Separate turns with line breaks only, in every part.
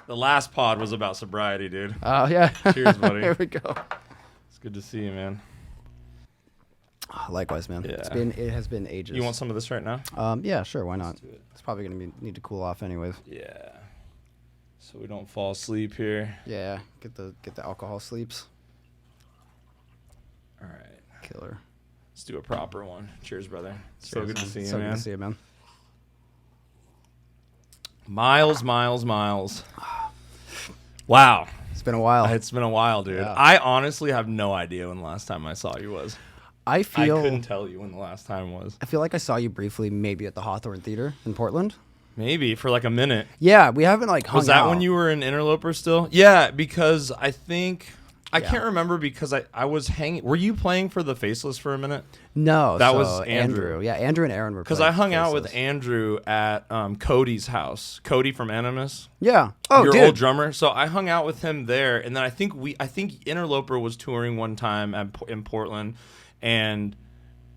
The last pod was about sobriety, dude.
Oh, yeah.
Cheers, buddy.
Here we go.
It's good to see you, man.
Likewise, man.
Yeah.
It has been ages.
You want some of this right now?
Yeah, sure. Why not?
Let's do it.
It's probably gonna need to cool off anyways.
Yeah. So we don't fall asleep here.
Yeah. Get the alcohol sleeps.
All right.
Killer.
Let's do a proper one. Cheers, brother.
Cheers,
So good
man.
to see you,
So
man.
good to see you, man.
Miles. Wow.
It's been a while.
It's been a while, dude.
Yeah.
I honestly have no idea when the last time I saw you was.
I
couldn't tell you when the last time was.
feel like I saw you briefly, maybe at the Hawthorne Theater in Portland.
Maybe for like a minute.
Yeah, we haven't like hung
Was that
out.
when you were in Interloper still? Yeah, because I think I
Yeah.
can't remember because I was hanging. Were you playing for the Faceless for a minute?
No,
That
so
was Andrew.
Yeah, Andrew and Aaron were.
Because
playing
I hung out with
Faceless.
Andrew at Cody's house. Cody from Animus.
Yeah. Oh,
your
dude.
old drummer. So I hung out with him there, and then I think Interloper was touring one time in Portland, and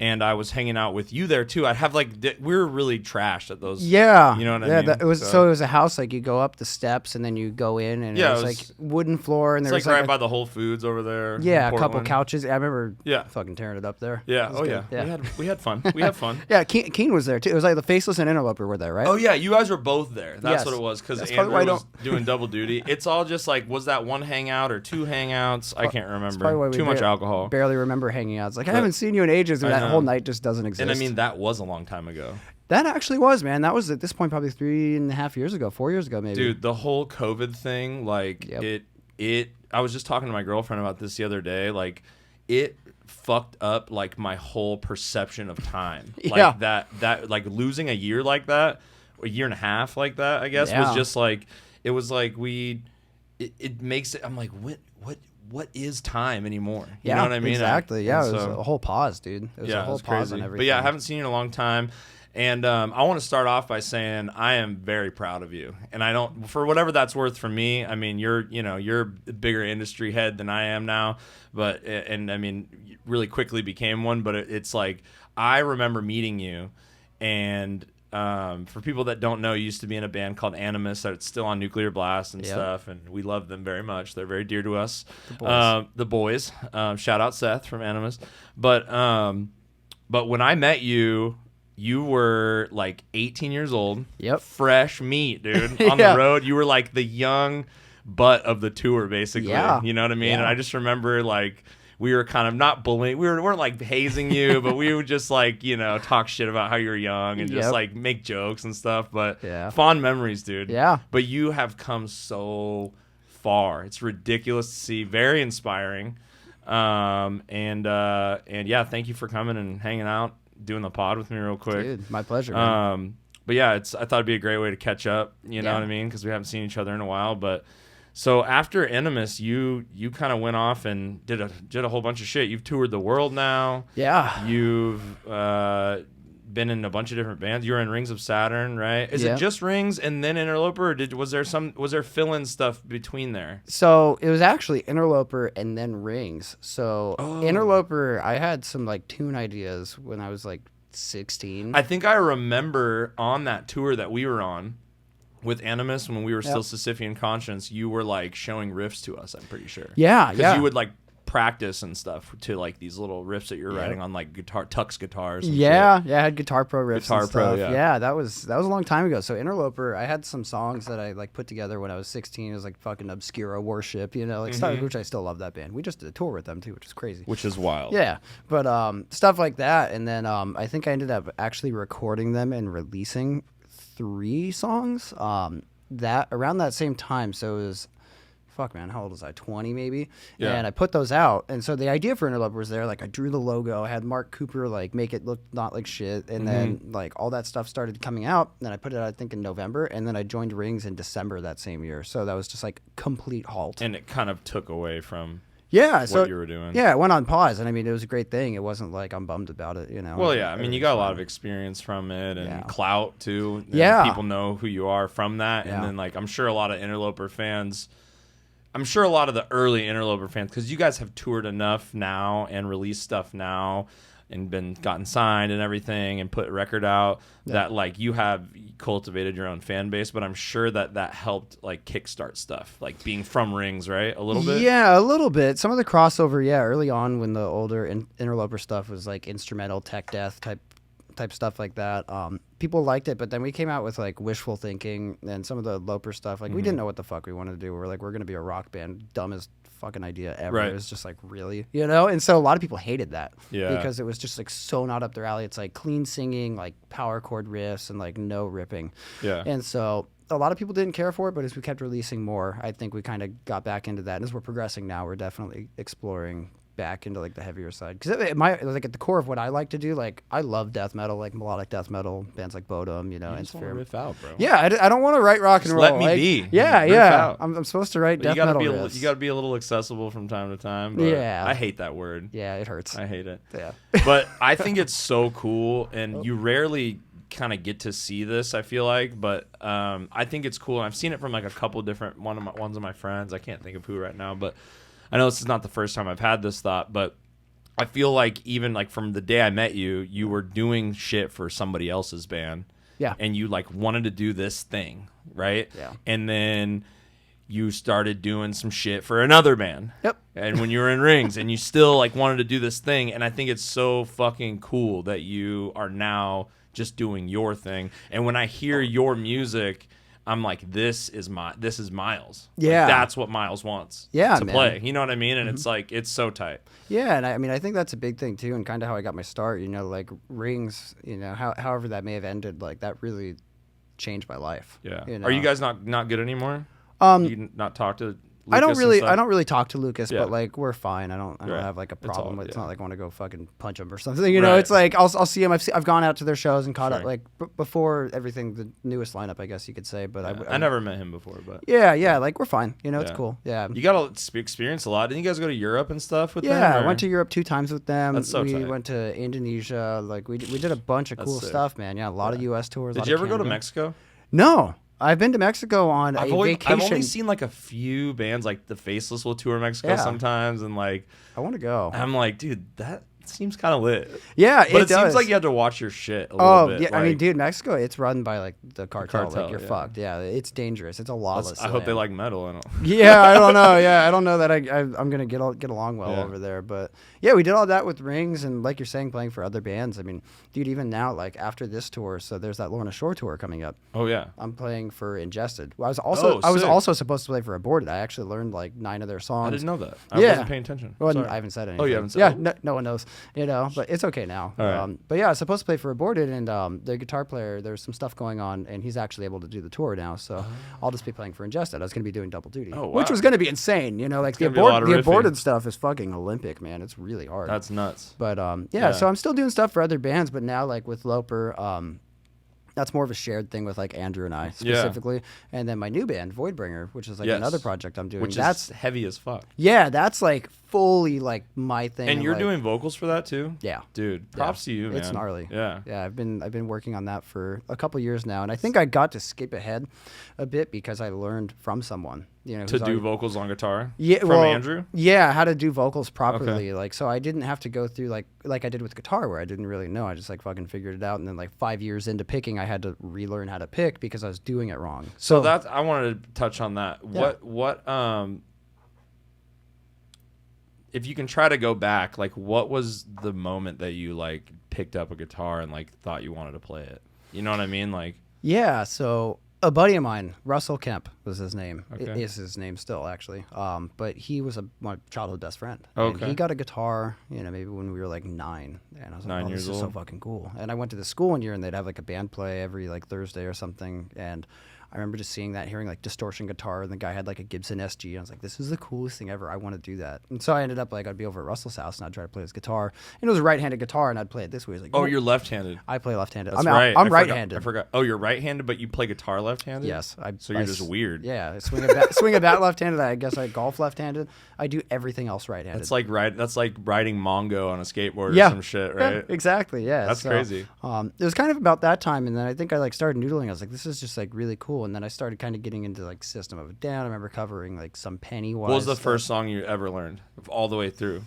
I was hanging out with you there too. I'd have we were really trashed at those.
Yeah,
you know what I mean.
It was so it was a house like you go up the steps and then you go in and
Yeah,
it was like wooden floor and
It's
there
like
was
right by the Whole Foods over there. in
a couple
Portland.
couches. I remember
Yeah.
fucking tearing it up there.
Yeah.
It was
Oh
good.
yeah. We had fun. We had fun.
Yeah, Keen was there too. It was like the Faceless and Interloper were there, right?
Oh yeah, you guys were both there. That's
Yes.
what it was because
That's
Andrew
probably why I
was doing double duty. It's all just like, was that one hangout or two hangouts? I can't
probably
remember.
why we
Too much alcohol.
Barely remember hanging out. It's like I haven't seen you in ages, and
I
that
know.
whole night just doesn't exist.
And I mean, that was a long time ago.
that actually was, man. That was at this point probably 3.5 years ago, 4 years ago, maybe.
Dude, the whole COVID thing, like
Yep.
it. I was just talking to my girlfriend about this the other day. Like, it fucked up like my whole perception of time.
Yeah.
Like that like losing a year like that, a year and a half like that, I guess,
Yeah.
was just like it was like it makes it. I'm like, what is time anymore? You know what I mean?
Exactly. Yeah,
And
it was
so-
a whole pause, dude. It was a whole
it's
pause
crazy.
on everything.
But yeah, I haven't seen you in a long time. And I want to start off by saying I am very proud of you. And I don't, for whatever that's worth for me, I mean, you're a bigger industry head than I am now. But, and I mean, you really quickly became one. But it's like, I remember meeting you. And for people that don't know, you used to be in a band called Animus that's still on Nuclear Blast and
Yep.
stuff. And we love them very much. They're very dear to us.
The boys.
Shout out Seth from Animus. But when I met you, you were like 18 years old.
Yep.
Fresh meat, dude. On
Yeah.
the road. You were like the young butt of the tour, basically.
Yeah.
You know what I mean?
Yeah.
And I just remember like we were kind of not bullying. We weren't like hazing you, but we would just like, talk shit about how you were young and just
Yep.
like make jokes and stuff. But
Yeah.
fond memories, dude.
Yeah.
But you have come so far. It's ridiculous to see. Very inspiring. And yeah, thank you for coming and hanging out, doing the pod with me real quick.
Dude, my pleasure, man.
But yeah, I thought it'd be a great way to catch up. You know
Yeah.
what I mean? Because we haven't seen each other in a while. But so after Animus, you kind of went off and did a whole bunch of shit. You've toured the world now.
Yeah.
You've been in a bunch of different bands. You were in Rings of Saturn, right? Is
Yeah.
it just Rings and then Interloper, or was there fill-in stuff between there?
So it was actually Interloper and then Rings. So Interloper, I had some like tune ideas when I was like 16.
I think I remember on that tour that we were on with Animus when we were still Sisyphean Conscience, you were like showing riffs to us, I'm pretty sure.
Yeah,
Because
yeah.
you would like practice and stuff to like these little riffs that you're writing on like Tux guitars. And
Yeah,
shit.
yeah, I had Guitar Pro riffs
Guitar
and
Pro,
stuff.
yeah.
That was a long time ago. So Interloper, I had some songs that I like put together when I was 16. It was like fucking Obscura Worship, like stuff, which I still love that band. We just did a tour with them too, which is crazy.
Which is wild.
Yeah, but stuff like that, and then I think I ended up actually recording them and releasing 3 songs. That around that same time, so it was. Fuck, man, how old was I? 20 maybe?
Yeah.
And I put those out. And so the idea for Interloper was there. Like, I drew the logo. I had Mark Cooper, like, make it look not like shit. And then, like, all that stuff started coming out. Then I put it out, I think, in November. And then I joined Rings in December that same year. So that was just, like, complete halt.
And it kind of took away from
Yeah, so
what you were doing.
Yeah, it went on pause, and I mean, it was a great thing. It wasn't like I'm bummed about it,
Well, yeah, I mean, you got a lot of
Everything's
experience from it and
Yeah.
clout too. And
Yeah.
people know who you are from that,
Yeah.
and then like I'm sure a lot of Interloper fans. I'm sure a lot of the early Interloper fans, because you guys have toured enough now and released stuff now. and been gotten signed and everything and put a record out, that like you have cultivated your own fan base, but I'm sure that helped like kickstart stuff, like being from Rings, right? A little bit.
Yeah, a little bit. Some of the crossover, early on when the older Interloper stuff was like instrumental tech death type stuff like that. People liked it, but then we came out with like Wishful Thinking and some of the Loper stuff. Like we didn't know what the fuck we wanted to do. We're like, we're gonna be a rock band, dumbest fucking idea ever.
Right.
It was just like, really, and so a lot of people hated that because it was just like so not up their alley. It's like clean singing, like power chord riffs, and like no ripping.
Yeah.
And so a lot of people didn't care for it, but as we kept releasing more, I think we kind of got back into that. And as we're progressing now, we're definitely exploring back into like the heavier side, because like at the core of what I like to do, like I love death metal, like melodic death metal bands like Bodom,
You just want to riff out, bro.
Yeah, I don't want to write rock and roll.
Let me
like,
be.
Yeah,
Riff
yeah.
out.
I'm supposed to write
But
death metal riffs.
you got to be a little accessible from time to time. But
Yeah.
I hate that word.
Yeah, it hurts.
I hate it.
Yeah.
But I think it's so cool, and you rarely kind of get to see this, I feel like, but I think it's cool, and I've seen it from like a couple different ones of my friends. I can't think of who right now, but I know this is not the first time I've had this thought, but I feel like even like from the day I met you, you were doing shit for somebody else's band.
Yeah.
And you like wanted to do this thing, right?
Yeah.
And then you started doing some shit for another band.
Yep.
And when you were in Rings, and you still like wanted to do this thing, and I think it's so fucking cool that you are now just doing your thing. And when I hear your music, I'm like, this is Miles.
Yeah.
Like, that's what Miles wants.
Yeah,
to
man.
play. You know what I mean? And it's like, it's so tight.
Yeah, and I mean, I think that's a big thing too, and kind of how I got my start. Like Rings, however that may have ended, like that really changed my life.
Yeah.
You know?
Are you guys not good anymore? You not talk to Lucas
I don't
and
really talk to Lucas,
Yeah.
but like we're fine. I don't
Right.
have like a
It's
problem
all-
with. It's
yeah.
not like I want to go fucking punch him or something. You know,
Right.
it's like I'll see him. I've gone out to their shows and caught
Sure.
up like before everything, the newest lineup, I guess you could say. But
I never met him before, but
Yeah, like we're fine. It's
Yeah.
cool. Yeah.
you got to experience a lot. Didn't you guys go to Europe and stuff with them?
Yeah, I
or-
went to Europe 2 times with them.
That's so
we
tight.
went to Indonesia. Like we did a bunch of
That's
cool
sick.
stuff, man. Yeah, a lot of U.S. tours. a
Did
lot
you
of
ever go to
Canada.
Mexico?
No, I've been to Mexico on a
I've
vacation.
only seen like a few bands, like the Faceless will tour Mexico
Yeah.
sometimes, and like
I want to go.
I'm like, dude, that seems kind of lit.
Yeah,
But it
does.
seems like you have to watch your shit a little
Oh
bit.
yeah, I mean,
like,
dude, Mexico, it's run by like the cartel.
cartel,
like you're
yeah.
fucked. Yeah, it's dangerous. It's a lawless.
I hope they
land.
like metal. I don't.
Yeah, I don't know. Yeah, I don't know that I'm gonna get along well
Yeah.
over there. But yeah, we did all that with Rings, and like you're saying, playing for other bands. I mean, dude, even now, like after this tour, so there's that Lorna Shore tour coming up.
Oh yeah.
I'm playing for Ingested. Well, I was
sick.
also supposed to play for Aborted. I actually learned like 9 of their songs.
I didn't know that. I
Yeah.
wasn't paying attention.
Well,
Sorry.
I haven't said anything.
Oh, you haven't said-
Yeah,
oh.
no one knows. But it's okay now.
All right.
But yeah, I was supposed to play for Aborted, and the guitar player, there's some stuff going on, and he's actually able to do the tour now. So I'll just be playing for Ingested. I was going to be doing double duty,
Oh,
which
wow.
was going to be insane. Like the
gonna be a lot of riffing.
Aborted stuff is fucking Olympic, man. It's really hard.
That's nuts.
But
Yeah.
so I'm still doing stuff for other bands, but now like with Loper, that's more of a shared thing with like Andrew and I specifically, and then my new band Voidbringer, which is like
Yes.
another project I'm doing.
Which
That's
is heavy as fuck.
that's like fully like my thing.
And you're
like,
doing vocals for that too?
Yeah.
Dude, props to you, man.
It's gnarly.
Yeah.
Yeah, I've been working on that for a couple years now, and I think I got to skip ahead a bit because I learned from someone,
To
who's
do
already-
vocals on guitar?
Yeah,
From
well,
Andrew?
Yeah, how to do vocals properly. Like, so I didn't have to go through like I did with guitar, where I didn't really know. I just like fucking figured it out, and then like 5 years into picking, I had to relearn how to pick because I was doing it wrong.
So that's I wanted to touch on that.
Yeah.
What if you can try to go back, like what was the moment that you like picked up a guitar and like thought you wanted to play it? You know what I mean? Like
Yeah, so a buddy of mine, Russell Kemp was his name. It
Okay.
is his name still, actually. But he was my childhood best friend.
Okay.
And he got a guitar, maybe when we were like 9. And I was like,
9
oh,
years
this is so
old.
fucking cool. And I went to the school one year, and they'd have like a band play every like Thursday or something. And I remember just seeing that, hearing like distortion guitar, and the guy had like a Gibson SG. I was like, this is the coolest thing ever. I want to do that. And so I ended up like, I'd be over at Russell's house, and I'd try to play his guitar. And it was a right-handed guitar, and I'd play it this way. He's like,
oh,
"No."
you're left-handed.
I play left-handed.
That's
I'm
right.
I'm
I forgot-
right-handed.
I forgot. Oh, you're right-handed, but you play guitar left-handed?
Yes.
So you're just weird.
Yeah, I swing a bat, swing a bat left-handed. I guess I golf left-handed. I do everything else right-handed.
That's like riding Mongo on a skateboard
Yeah.
or some shit, right?
Yeah, exactly. Yeah,
That's crazy.
It was kind of about that time, and then I think I like started noodling. I was like, this is just like really cool, and then I started kind of getting into like System of a Down. I remember covering like some Pennywise.
What was the
stuff.
first song you ever learned all the way through?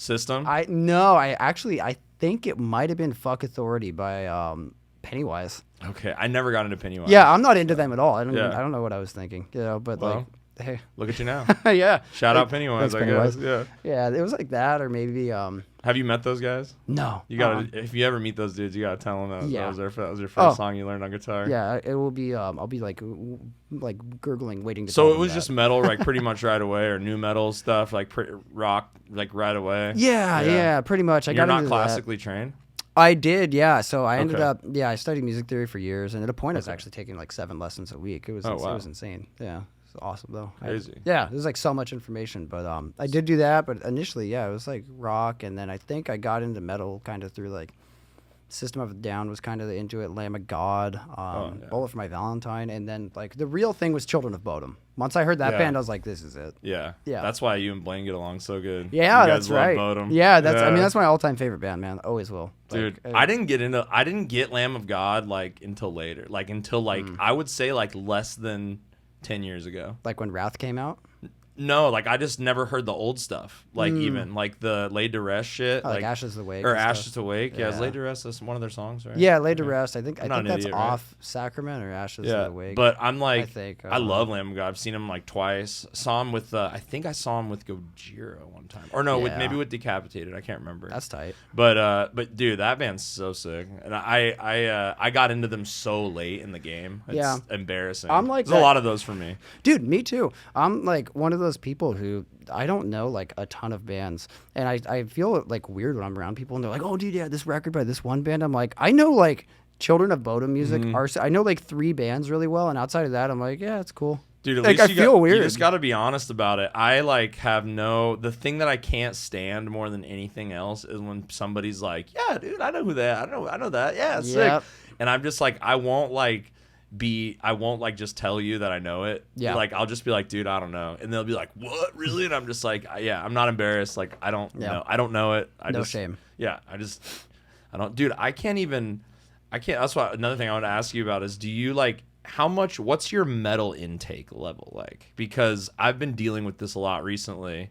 System?
I think it might have been Fuck Authority by Pennywise.
Okay, I never got into Pennywise.
Yeah, I'm not into them at all. I
Yeah.
don't know what I was thinking. But
Well,
like, hey,
look at you now.
yeah.
Shout out Pennywise,
Thanks,
I guess.
Pennywise.
Yeah.
Yeah, it was like that, or maybe
Have you met those guys?
no.
You gotta if you ever meet those dudes, you gotta tell them that,
Yeah.
that was your first song you learned on guitar.
Yeah, it will be. I'll be like gurgling, waiting to.
So
tell
it
them
was
that.
just metal, like pretty much right away, or new metal stuff, like rock, like right away.
Yeah, pretty much. I
You're
got
not
into
classically trained.
I did, yeah. So I ended
Okay.
up, I studied music theory for years, and at a point I was actually taking like 7 lessons a week. It was,
Oh,
it
wow.
was insane. Yeah, it's awesome though.
Crazy.
Yeah, there's like so much information, but I did do that. But initially, it was like rock, and then I think I got into metal kind of through like System of a Down was kind of into it, Lamb of God,
yeah.
Bullet for My Valentine, and then like the real thing was Children of Bodom. Once I heard that
Yeah.
band, I was like, this is it.
Yeah.
Yeah.
That's why you and Blaine get along so good.
Yeah,
you guys
that's
love
right.
Bodom.
Yeah, that's my all-time favorite band, man. Always will.
Dude,
Like,
I didn't get Lamb of God like until later. Like until like I would say like less than 10 years ago.
like when Wrath came out.
No, like I just never heard the old stuff. Like even like the Laid to Rest shit.
Like Ashes to Wake
Or
and stuff.
Ashes to Wake. Yeah, is
Yeah.
Laid to Rest that's one of their songs, right?
Yeah, Laid to Rest. I think
I'm not an
that's
idiot, right?
off Sacrament or Ashes
Yeah,
to the Wake.
but I'm like,
I think,
I love Lamb of God. I've seen him like twice. Saw him with, I think I saw him with Gojira one time, or no,
Yeah.
maybe with Decapitated. I can't remember.
That's tight.
But dude, that band's so sick, and I got into them so late in the game. It's
Yeah.
embarrassing.
I'm like
There's a
that-
lot of those for me.
Dude, me too. I'm like one of those people who I don't know like a ton of bands, and I feel like weird when I'm around people and they're like, "Oh, dude, yeah, this record by this one band." I'm like, I know like Children of Bodom music. I know like 3 bands really well, and outside of that, I'm like, yeah, it's cool.
Dude, at
Like,
least
I feel weird.
You just got to be honest about it. I like have the thing that I can't stand more than anything else is when somebody's like, "Yeah, dude, I know who that. I know that. Yeah, it's
Yep.
sick." And I'm just like, I won't just tell you that I know it.
Yeah.
Like I'll just be like, "Dude, I don't know," and they'll be like, "What, really?" And I'm just like, "Yeah, I'm not embarrassed. Like I don't know. I don't know it.
No shame.
Yeah, I don't, dude. I can't. That's why another thing I want to ask you about is, do you like? What's your metal intake level like? Because I've been dealing with this a lot recently,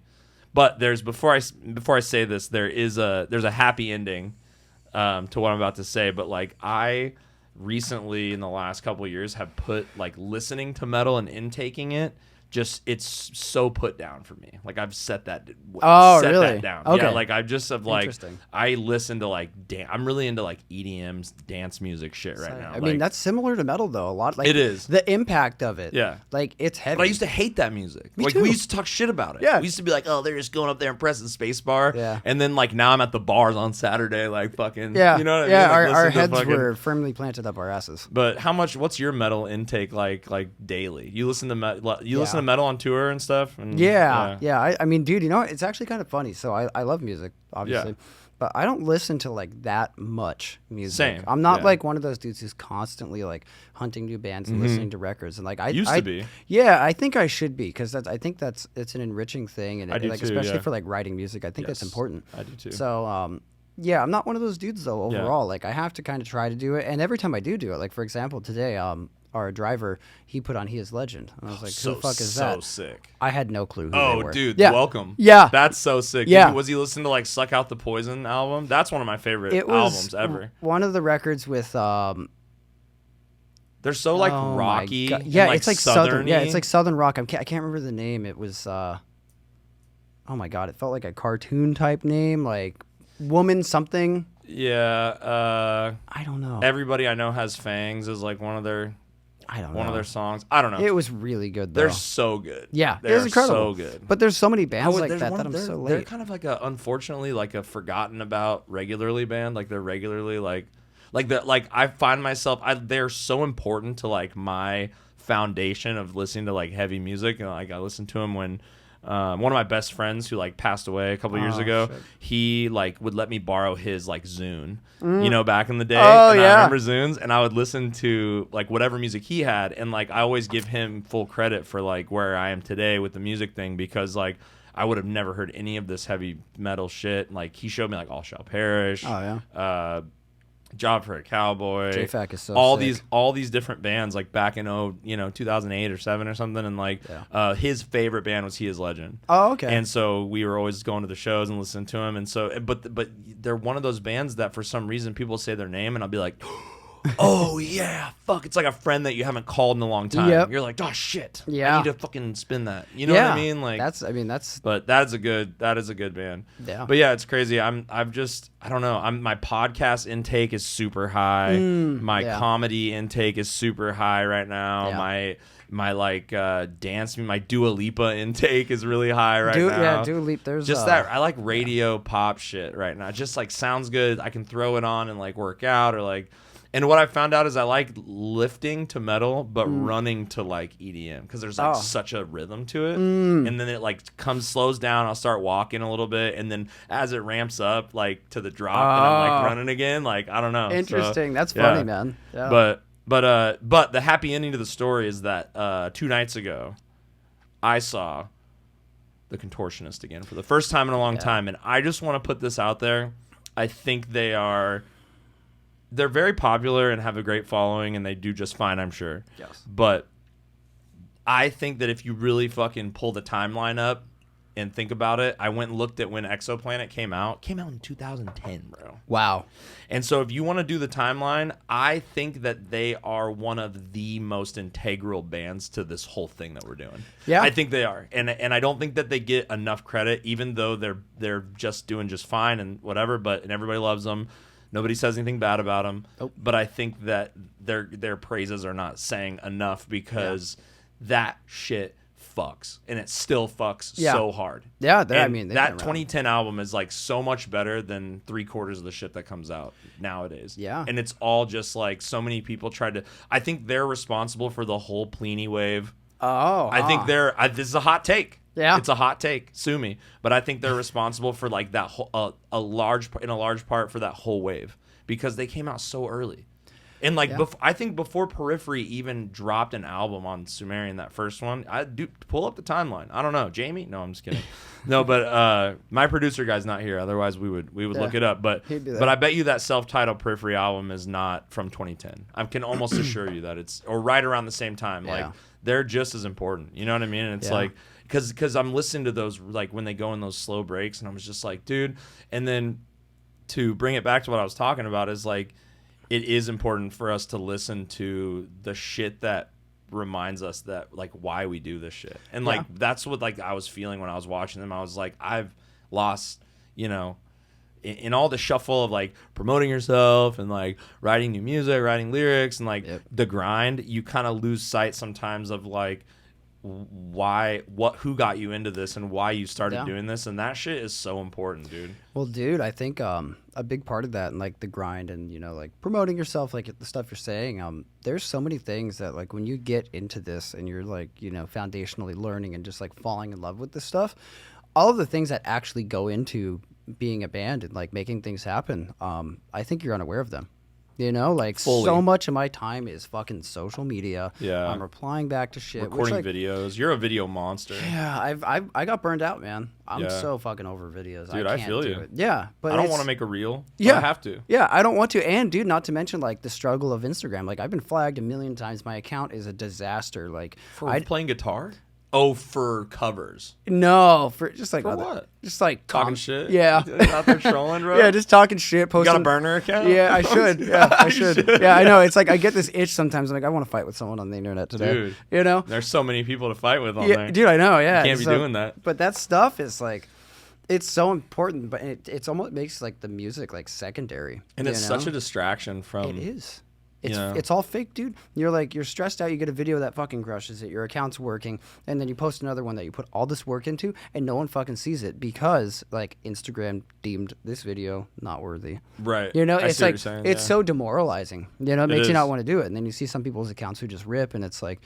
but before I say this, there's a happy ending to what I'm about to say. But like I recently in the last couple of years have put like listening to metal and intaking it. Just it's so put down for me. Like I've set that.
Oh,
set
really?
That down.
Okay.
Yeah, like I just have like
Interesting.
I listen to like I'm really into like EDM dance music shit right now.
I mean, that's similar to metal though. A lot. Like
It is.
the impact of it.
Yeah.
Like it's heavy.
But I used to hate that music.
Me
like
too.
we used to talk shit about it.
Yeah.
We used to be like, oh, they're just going up there and pressing space bar.
Yeah.
And then like now I'm at the bars on Saturday, like fucking.
Yeah.
You know what I
yeah.
mean? Like,
Our
listen to
heads
fucking-
were firmly planted up our asses.
But what's your metal intake like daily? You listen to listen to metal on tour and stuff. And,
Yeah. I mean, dude, you know, it's actually kind of funny. So I love music, obviously.
Yeah.
But I don't listen to like that much music.
Same,
I'm not
yeah.
like one of those dudes who's constantly like hunting new bands and listening to records and like I
Used to be.
Yeah, I think I should be because I think it's an enriching thing and
I do
like
too,
especially
yeah.
for like writing music. I think that's
Yes,
important.
I do too.
So yeah, I'm not one of those dudes though.
Yeah.
Overall, like I have to kind of try to do it, and every time I do it, like for example today, our driver he put on He Is Legend, and I was like, who the fuck is that?
So sick.
I had no clue who they
Oh,
were.
dude,
Yeah.
welcome.
Yeah.
That's so sick.
Yeah.
Was he listening to like Suck Out the Poison album? That's one of my favorite
It was
albums ever.
one of the records with
They're so like
oh my
rocky.
God.
and,
Yeah,
like
it's like southern. Yeah, it's like southern rock. I can't remember the name. It was oh my god, it felt like a cartoon type name, like woman something.
Yeah.
I don't know.
Everybody I Know Has Fangs is like one of their
I don't know.
one of their songs. I don't know.
It was really good though.
They're so good.
Yeah, it
they're
was incredible.
so good.
But there's so many bands like
There's
that
one-
that I'm
they're-
so
They're
late.
kind of like unfortunately like a forgotten about regularly band. Like they're regularly like I find myself they're so important to like my foundation of listening to like heavy music, and like I listened to them when one of my best friends who like passed away a couple years ago,
shit.
he like would let me borrow his like Zune, you know, back in the day.
Oh,
and
yeah.
I remember Zunes, and I would listen to like whatever music he had, and like I always give him full credit for like where I am today with the music thing, because like I would have never heard any of this heavy metal shit. Like he showed me like All Shall Perish.
Oh yeah.
Job for a Cowboy,
J-Fac is so sick.
all these different bands like back in 2008 or 7 or something, and like his favorite band was He Is Legend.
Oh, okay.
And so we were always going to the shows and listening to him, and so but they're one of those bands that for some reason people say their name and I'll be like, oh yeah, fuck, it's like a friend that you haven't called in a long time.
Yep.
You're like, oh shit,
Yeah.
I need to fucking spin that. You know what I mean? Like
that's
but that is a good band.
Yeah.
But yeah, it's crazy. I don't know. My podcast intake is super high. My comedy intake is super high right now.
Yeah.
My like dance, my Dua Lipa intake is really high right now.
Yeah, Dua Lipa. There's
just that I like radio pop shit right now. It just like sounds good. I can throw it on and like work out or like. And what I found out is I like lifting to metal, but running to like EDM because there's like such a rhythm to it. And then it like slows down. I'll start walking a little bit, and then as it ramps up like to the drop, and I'm like running again. Like I don't know.
Interesting.
So,
that's funny, man. Yeah.
But the happy ending to the story is that 2 nights ago, I saw the Contortionist again for the first time in a long time, and I just want to put this out there. I think they're very popular and have a great following, and they do just fine, I'm sure.
Yes.
But I think that if you really fucking pull the timeline up and think about it, I went and looked at when Exoplanet came out. It came out in 2010, bro.
Wow.
And so if you want to do the timeline, I think that they are one of the most integral bands to this whole thing that we're doing.
Yeah.
I think they are. And I don't think that they get enough credit, even though they're just doing just fine and whatever, and everybody loves them. Nobody says anything bad about them, but I think that their praises are not saying enough because that shit fucks, and it still fucks so hard.
Yeah,
that 2010 album is like so much better than 3/4 of the shit that comes out nowadays.
Yeah,
and it's all just like so many people tried to. I think they're responsible for the whole Pliny wave. I think this is a hot take.
Yeah,
it's a hot take. Sue me, but I think they're responsible for like that whole a large part for that whole wave because they came out so early, and like I think before Periphery even dropped an album on Sumerian, that first one. I do pull up the timeline. I don't know, Jamie. No, I'm just kidding. No, but my producer guy's not here. Otherwise, we would look it up. But I bet you that self-titled Periphery album is not from 2010. I can almost assure you that it's or right around the same time.
Yeah.
Like they're just as important. You know what I mean? And it's like. Because I'm listening to those, like, when they go in those slow breaks, and I was just like, dude. And then to bring it back to what I was talking about is, like, it is important for us to listen to the shit that reminds us that, like, why we do this shit. And, like, that's what, like, I was feeling when I was watching them. I was like, I've lost, in all the shuffle of, like, promoting yourself and, like, writing new music, writing lyrics, and, like, the grind, you kind of lose sight sometimes of, like, who got you into this and why you started doing this, and that shit is so important, dude.
Well, dude, I think a big part of that and like the grind and like promoting yourself, like the stuff you're saying, there's so many things that like when you get into this and you're like foundationally learning and just like falling in love with this stuff, all of the things that actually go into being a band and like making things happen, I think you're unaware of them. Like fully. So much of my time is fucking social media.
Yeah,
I'm replying back to shit,
recording videos. You're a video monster.
Yeah, I got burned out, man. I'm so fucking over videos.
Dude,
I
feel you.
It. Yeah, but
I don't want to make a reel.
Yeah,
I have to.
Yeah, I don't want to. And dude, not to mention like the struggle of Instagram. Like I've been flagged a million times. My account is a disaster. Like
for playing guitar. Oh, for covers.
No, for just like
for what?
Just like
talking shit.
Yeah,
out there trolling, bro.
Yeah, just talking shit. Posting.
You got a burner account?
Yeah, I should. Yeah, I should. Yeah, I know. It's like I get this itch sometimes. I'm like, I want to fight with someone on the internet today. Dude,
there's so many people to fight with on there.
Dude, I know. Yeah,
you can't be doing that.
But that stuff is like, it's so important. But it's almost makes like the music like secondary.
And it's such a distraction from.
It is. It's all fake, dude. You're stressed out. You get a video that fucking crushes it. Your account's working, and then you post another one that you put all this work into, and no one fucking sees it because like Instagram deemed this video not worthy.
Right.
It's like it's so demoralizing. It makes you not want to do it, and then you see some people's accounts who just rip, and it's like.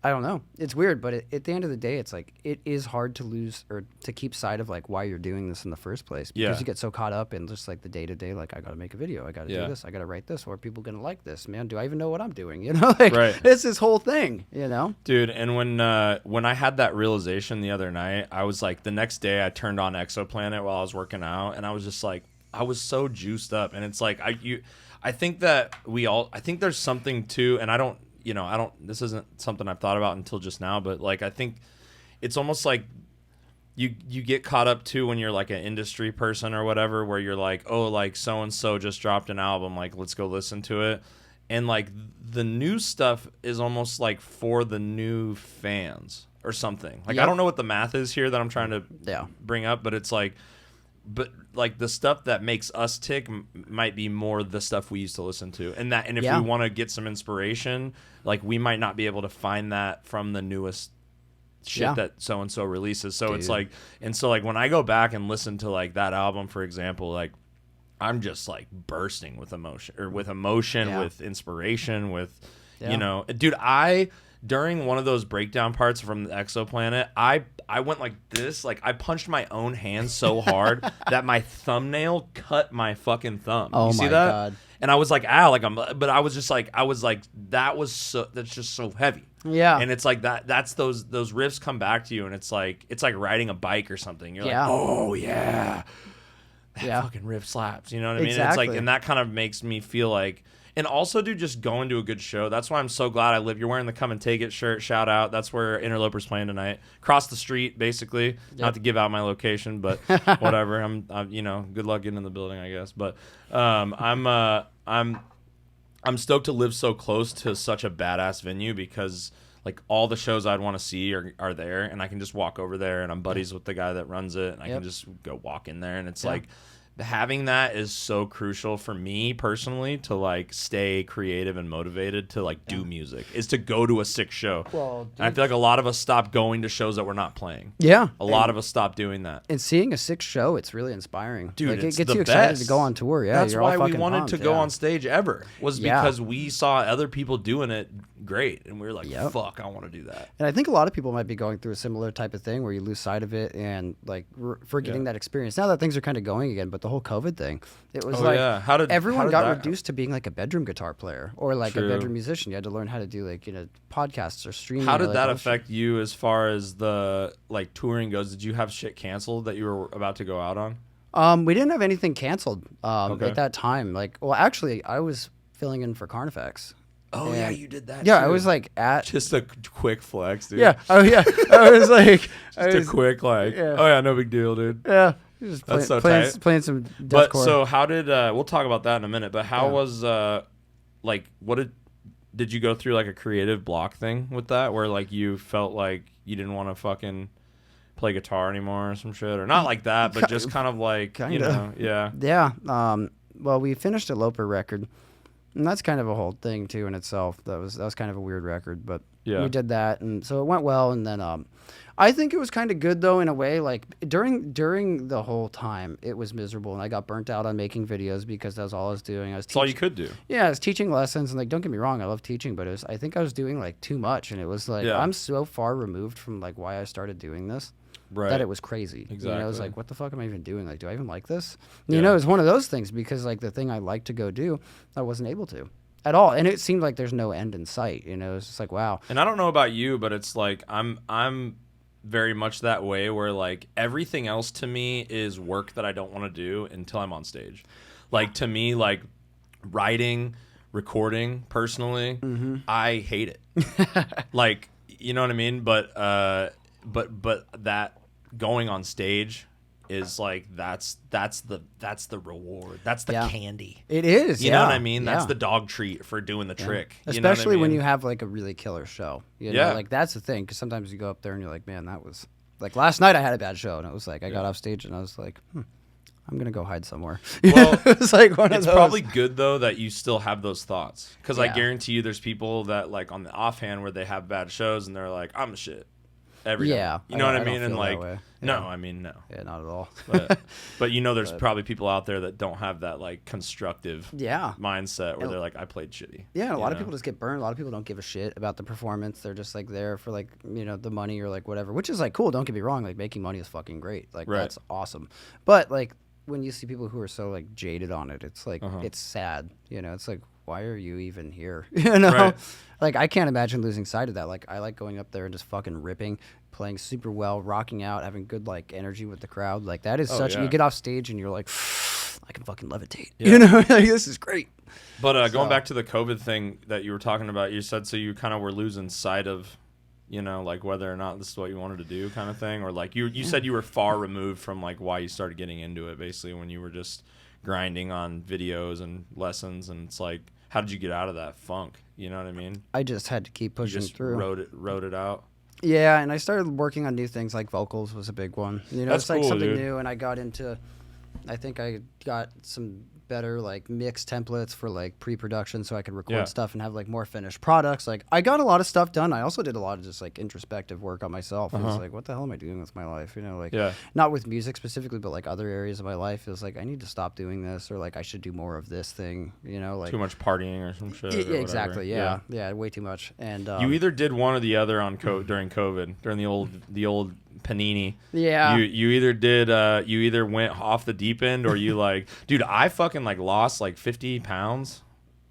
I don't know. It's weird, but at the end of the day, it's like it is hard to lose or to keep sight of like why you're doing this in the first place because you get so caught up in just like the day to day. Like I got to make a video, I got to do this, I got to write this, or are people gonna like this? Man, do I even know what I'm doing? It's this whole thing,
Dude, and when I had that realization the other night, I was like, the next day I turned on Exoplanet while I was working out, and I was just like, I was so juiced up, and it's like I think that I think there's something too, and I don't, this isn't something I've thought about until just now, but like, I think it's almost like you get caught up too when you're like an industry person or whatever, where you're like, oh, like so-and-so just dropped an album, like, let's go listen to it. And like the new stuff is almost like for the new fans or something. Like, I don't know what the math is here that I'm trying to bring up, but it's like, the stuff that makes us tick might be more the stuff we used to listen to. And if we want to get some inspiration, like, we might not be able to find that from the newest shit that so-and-so releases. So it's like, and so like when I go back and listen to like that album, for example, like, I'm just like bursting with emotion, with inspiration, with, dude, during one of those breakdown parts from the exoplanet, I went like this, like I punched my own hand so hard that my thumbnail cut my fucking thumb.
Oh,
you see
my
that?
God.
And I was like, ow, but I was like, that's just so heavy.
Yeah.
And it's like that's those riffs come back to you, and it's like riding a bike or something. You're like, oh yeah. That fucking riff slaps, you know what I mean?
Exactly.
It's like, and that kind of makes me feel like, and also, dude, just going to a good show. That's why I'm so glad I live. You're wearing the Come and Take It shirt. Shout out. That's where Interloper's playing tonight. Across the street, basically. Yep. Not to give out my location, but whatever. I'm good luck getting in the building, I guess. But I'm stoked to live so close to such a badass venue, because like all the shows I'd want to see are there, and I can just walk over there, and I'm buddies with the guy that runs it, and I can just go walk in there, and it's like, having that is so crucial for me personally to like stay creative and motivated to like do music, is to go to a sick show.
Well,
and I feel like a lot of us stopped going to shows that we're not playing.
Yeah.
A lot of us stopped doing that.
And seeing a sick show, it's really inspiring.
Dude,
like,
it's
it gets
the
you excited
best.
to go on tour. Yeah,
that's
you're
why
all
we
fucking
wanted
pumped,
to go on stage ever, was because we saw other people doing it great, and we were like, fuck, I want to do that.
And I think a lot of people might be going through a similar type of thing where you lose sight of it and like forgetting that experience. Now that things are kind of going again, but the whole COVID thing, it was everyone got reduced to being like a bedroom guitar player or like a bedroom musician. You had to learn how to do like, podcasts or streaming.
How did that affect you as far as the like touring goes? Did you have shit canceled that you were about to go out on?
We didn't have anything canceled at that time. Like, well, actually, I was filling in for Carnifex.
Oh, yeah, you did that.
Yeah,
too.
I was like at
just a quick flex, dude.
Yeah. Oh, yeah. I was like,
a quick like. Yeah. Oh yeah, no big deal, dude.
Yeah.
Just
That's
so tight.
Playing some deathcore.
But so how did we'll talk about that in a minute. But how was like what did you go through like a creative block thing with that, where like you felt like you didn't want to fucking play guitar anymore or some shit, or not like that, but just kind of like
yeah. Well, we finished a Loper record. And that's kind of a whole thing too in itself. That was kind of a weird record, but we did that, and so it went well. And then I think it was kind of good though in a way. Like during the whole time, it was miserable, and I got burnt out on making videos because that's all I was doing.
That's all you could do.
Yeah, I was teaching lessons, and like, don't get me wrong, I love teaching, but I think I was doing like too much, and it was like I'm so far removed from like why I started doing this. Right. That it was crazy.
Exactly.
I was like, what the fuck am I even doing? Like, do I even like this? It was one of those things, because like the thing I like to go do, I wasn't able to at all. And it seemed like there's no end in sight. It's just like, wow.
And I don't know about you, but it's like I'm very much that way, where like everything else to me is work that I don't want to do until I'm on stage. Like, to me, like writing, recording personally, I hate it. Like, you know what I mean? But that going on stage is like that's the reward. That's the candy.
It is.
You know what I mean? That's the dog treat for doing the trick.
Especially when you have like a really killer show. Like that's the thing, because sometimes you go up there and you're like, man, that was like last night I had a bad show, and it was like I got off stage and I was like, I'm gonna go hide somewhere.
Well,
it's like one of those.
It's probably good though that you still have those thoughts, because I guarantee you there's people that like on the offhand where they have bad shows and they're like, I'm the shit. Every day. You know what I mean? And like, no, I mean, no.
Yeah, not at all.
but there's probably people out there that don't have that like constructive mindset where they're like, I played shitty.
Yeah, a lot of people just get burned. A lot of people don't give a shit about the performance. They're just like there for like, the money or like whatever, which is like cool. Don't get me wrong. Like, making money is fucking great. Like, that's awesome. But like, when you see people who are so like jaded on it, it's like, it's sad. It's like, why are you even here?
Right.
Like, I can't imagine losing sight of that. Like, I like going up there and just fucking ripping, playing super well, rocking out, having good like energy with the crowd. Like, that is you get off stage and you're like, I can fucking levitate.
Yeah.
You know, like, this is great.
But going back to the COVID thing that you were talking about, you said so you kind of were losing sight of, you know, like whether or not this is what you wanted to do kind of thing, or like you said you were far removed from like why you started getting into it, basically, when you were just grinding on videos and lessons, and it's like, how did you get out of that funk? You know what I mean?
I just had to keep pushing through.
Wrote it out.
Yeah, and I started working on new things, like vocals was a big one. You know,
That's
it's like
cool,
something
dude.
new, and I think I got some better like mix templates for like pre-production so I could record stuff and have like more finished products. Like I got a lot of stuff done. I also did a lot of just like introspective work on myself. It was like, what the hell am I doing with my life? You know, like not with music specifically, but like other areas of my life. It was like, I need to stop doing this, or like I should do more of this thing, you know, like
too much partying or some shit. Or
exactly. Yeah, way too much. And
you either did one or the other on during COVID, during the old panini.
Yeah.
You either did you either went off the deep end, or you like, dude, I fucking like lost like 50 pounds,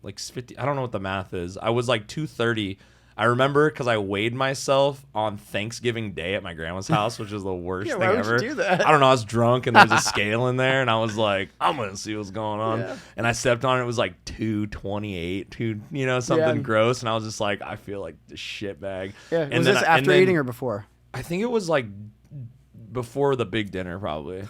like 50. I don't know what the math is. I was like 230. I remember because I weighed myself on Thanksgiving Day at my grandma's house, which is the worst thing
why would
ever.
you do that?
I don't know. I was drunk and there's a scale in there, and I was like, I'm gonna see what's going on.
Yeah.
And I stepped on it. It was like 228, something gross, and I was just like, I feel like the shit bag.
Yeah.
And
Was
then
this after eating or before?
I think it was like before the big dinner, probably.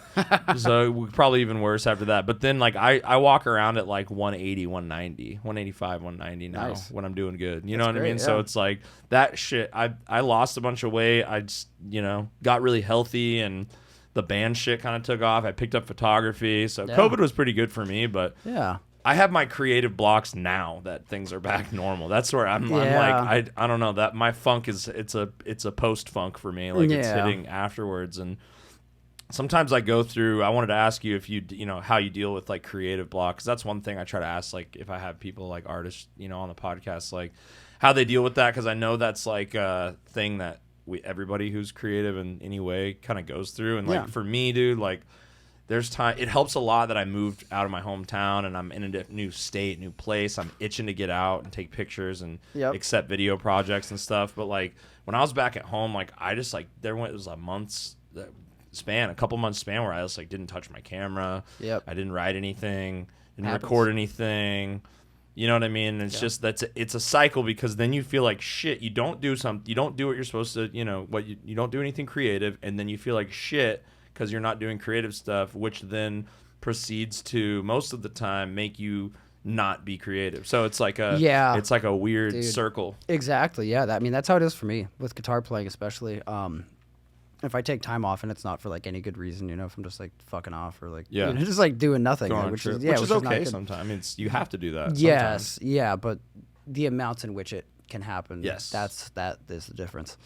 So probably even worse after that. But then like I walk around at like 180, 190, 185, 190 now when I'm doing good. You know what I mean? Yeah. So it's like that shit. I lost a bunch of weight. I just, you know, got really healthy, and the band shit kind of took off. I picked up photography. So COVID was pretty good for me, but I have my creative blocks now that things are back normal. That's where I'm like, I don't know, that my funk is, it's a post funk for me. Like it's hitting afterwards. And sometimes I go through, I wanted to ask you if you know, how you deal with like creative blocks. 'Cause that's one thing I try to ask, like if I have people like artists, you know, on the podcast, like how they deal with that. 'Cause I know that's like a thing that everybody who's creative in any way kind of goes through. And like for me, dude, like, there's time. It helps a lot that I moved out of my hometown and I'm in a new state, new place. I'm itching to get out and take pictures and accept video projects and stuff. But like when I was back at home, like I just like it was a couple months span where I just like didn't touch my camera. I didn't write anything, didn't record anything. You know what I mean? And it's just it's a cycle, because then you feel like shit. You don't do what you're supposed to. You know what? You don't do anything creative, and then you feel like shit because you're not doing creative stuff, which then proceeds to most of the time make you not be creative. So it's like a weird circle.
Exactly. Yeah. I mean, that's how it is for me with guitar playing, especially. If I take time off and it's not for like any good reason, you know, if I'm just like fucking off or like, you know, just like doing nothing, which is
okay sometimes. You have to do that.
Yes.
Sometimes.
Yeah. But the amounts in which it can happen, that is the difference.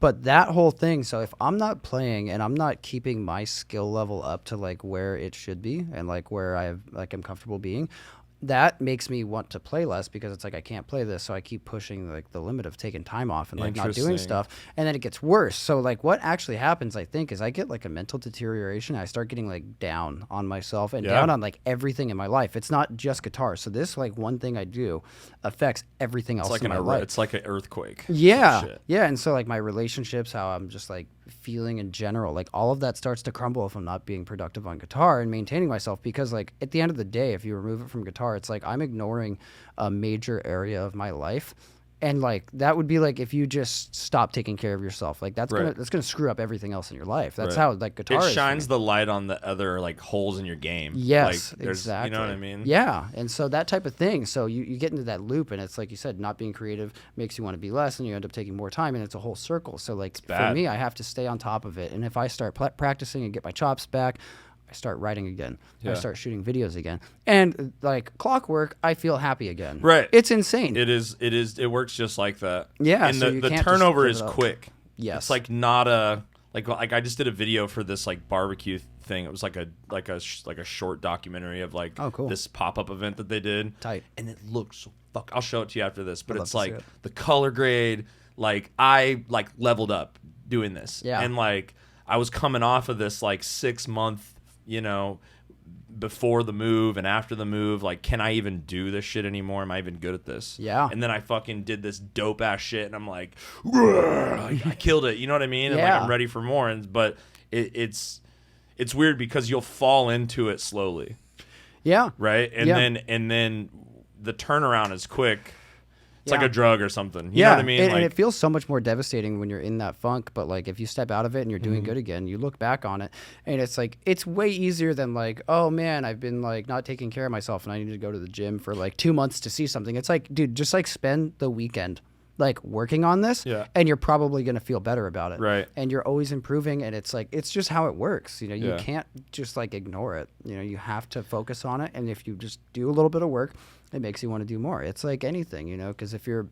But that whole thing, so if I'm not playing and I'm not keeping my skill level up to like where it should be and like where I'm comfortable being, that makes me want to play less, because it's like I can't play this, so I keep pushing like the limit of taking time off and like not doing stuff, and then it gets worse. So like what actually happens, I think, is I get like a mental deterioration. I start getting like down on myself and down on like everything in my life. It's not just guitar. So this like one thing I do affects everything else in my life.
It's like an earthquake.
Yeah, and so like my relationships, how I'm just like feeling in general, like all of that starts to crumble if I'm not being productive on guitar and maintaining myself, because like at the end of the day, if you remove it from guitar, it's like I'm ignoring a major area of my life. And like that would be like if you just stop taking care of yourself, like that's gonna screw up everything else in your life. That's how like guitar
shines the light on the other like holes in your game.
Yes,
like, exactly. You know what I mean?
Yeah, and so that type of thing. So you get into that loop, and it's like you said, not being creative makes you want to be less, and you end up taking more time, and it's a whole circle. So like for me, I have to stay on top of it, and if I start practicing and get my chops back, I start writing again. I start shooting videos again. And like clockwork, I feel happy again.
Right.
It's insane.
It is. It works just like that.
Yeah.
And
so
the turnover is quick.
Yes.
It's like not a like I just did a video for this like barbecue thing. It was like a short documentary of like this pop-up event that they did.
Tight.
And it looked so I'll show it to you after this, but it's like the color grade, like I like leveled up doing this.
Yeah.
And like I was coming off of this like 6-month, you know, before the move and after the move, like, can I even do this shit anymore? Am I even good at this?
Yeah.
And then I fucking did this dope ass shit, and I'm like, I killed it. You know what I mean? And like I'm ready for more. But it's it's weird because you'll fall into it slowly.
Yeah.
Right. And then the turnaround is quick. It's like a drug or something. You know what I mean?
And it feels so much more devastating when you're in that funk. But like if you step out of it and you're doing good again, you look back on it and it's like it's way easier than like, oh man, I've been like not taking care of myself and I need to go to the gym for like 2 months to see something. It's like, dude, just like spend the weekend like working on this and you're probably going to feel better about it.
Right.
And you're always improving and it's like it's just how it works. You know, you can't just like ignore it. You know, you have to focus on it, and if you just do a little bit of work, it makes you want to do more. It's like anything, you know, because if you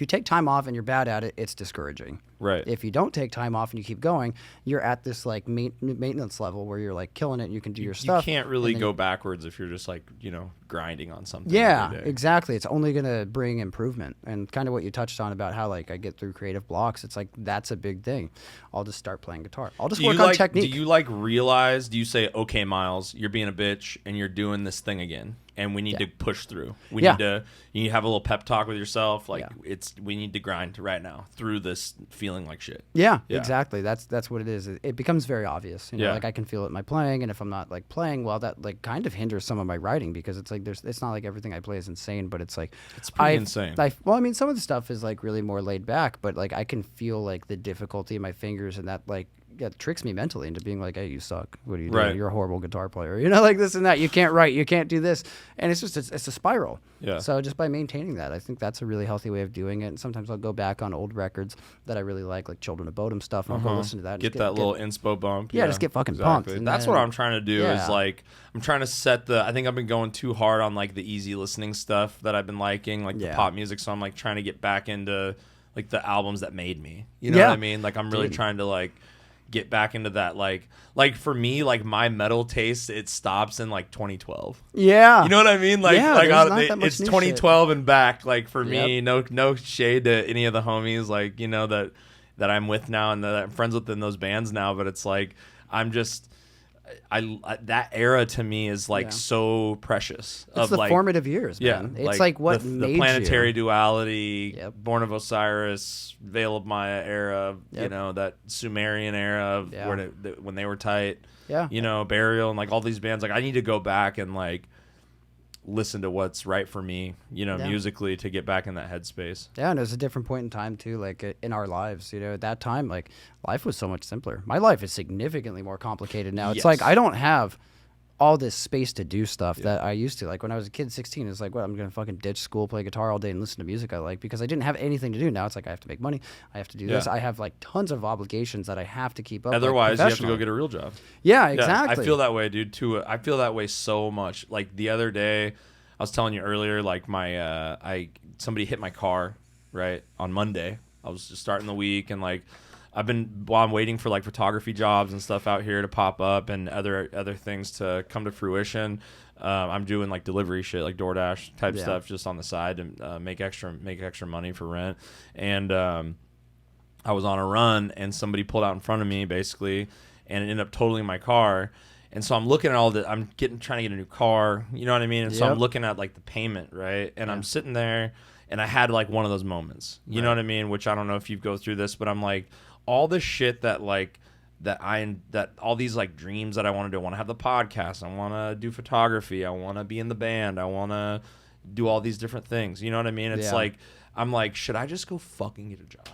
take time off and you're bad at it, it's discouraging.
Right.
If you don't take time off and you keep going, you're at this like maintenance level where you're like killing it and you can do your stuff.
You can't really go backwards if you're just like, you know, grinding on something.
Yeah, exactly. It's only going to bring improvement. And kind of what you touched on about how like I get through creative blocks, it's like that's a big thing. I'll just start playing guitar. I'll just work on technique.
Do you like realize, do you say, okay, Miles, you're being a bitch and you're doing this thing again? And we need to push through. We need to have a little pep talk with yourself. Like we need to grind right now through this feeling like shit.
Yeah, exactly. That's what it is. It becomes very obvious. You know, like I can feel it in my playing, and if I'm not like playing well, that like kind of hinders some of my writing because it's like it's not like everything I play is insane, but it's like
it's pretty insane.
Well, I mean, some of the stuff is like really more laid back, but like I can feel like the difficulty in my fingers, and that like tricks me mentally into being like, hey, you suck. What are you doing? You're a horrible guitar player. You know, like this and that. You can't write. You can't do this. And it's just it's a spiral.
Yeah.
So just by maintaining that, I think that's a really healthy way of doing it. And sometimes I'll go back on old records that I really like Children of Bodom stuff, and I'll go listen to that.
Get that little inspo bump.
Yeah, just get fucking pumped.
And that's what I'm trying to do is like, I'm trying to set I think I've been going too hard on like the easy listening stuff that I've been liking, like the pop music. So I'm like trying to get back into like the albums that made me. You know what I mean? Like I'm really trying to like get back into that like for me, like my metal taste, it stops in like 2012.
Yeah,
you know what I mean? Like it's 2012
shit.
And back. Like for me, no shade to any of the homies like, you know, that I'm with now and that I'm friends with in those bands now, but it's like I'm just that era to me is like so precious.
It's the formative years, man. It's like what made
the planetary
you.
Duality, Born of Osiris, Veil of Maya era, you know, that Sumerian era of when they were tight. Yeah. You know, Burial and like all these bands. Like I need to go back and like listen to what's right for me, you know, musically to get back in that headspace.
Yeah, and it was a different point in time too, like in our lives, you know, at that time, like life was so much simpler. My life is significantly more complicated now. It's like I don't have all this space to do stuff that I used to. Like when I was a kid, 16, it's like, what, I'm going to fucking ditch school, play guitar all day and listen to music I like because I didn't have anything to do. Now it's like I have to make money. I have to do this. I have like tons of obligations that I have to keep up.
Otherwise, you have to go get a real job.
Yeah, exactly.
I feel that way, dude, too. I feel that way so much. Like the other day, I was telling you earlier, like somebody hit my car, right, on Monday. I was just starting the week and like while I'm waiting for like photography jobs and stuff out here to pop up and other things to come to fruition. I'm doing like delivery shit, like DoorDash type stuff just on the side to make extra money for rent. And I was on a run and somebody pulled out in front of me basically and it ended up totaling my car. And so I'm looking at all the, trying to get a new car, you know what I mean? And so I'm looking at like the payment, right? And I'm sitting there and I had like one of those moments, you know what I mean? Which I don't know if you go through this, but I'm like, all the shit that like, that all these like dreams that I want to do. I want to have the podcast. I want to do photography. I want to be in the band. I want to do all these different things. You know what I mean? It's like, I'm like, should I just go fucking get a job?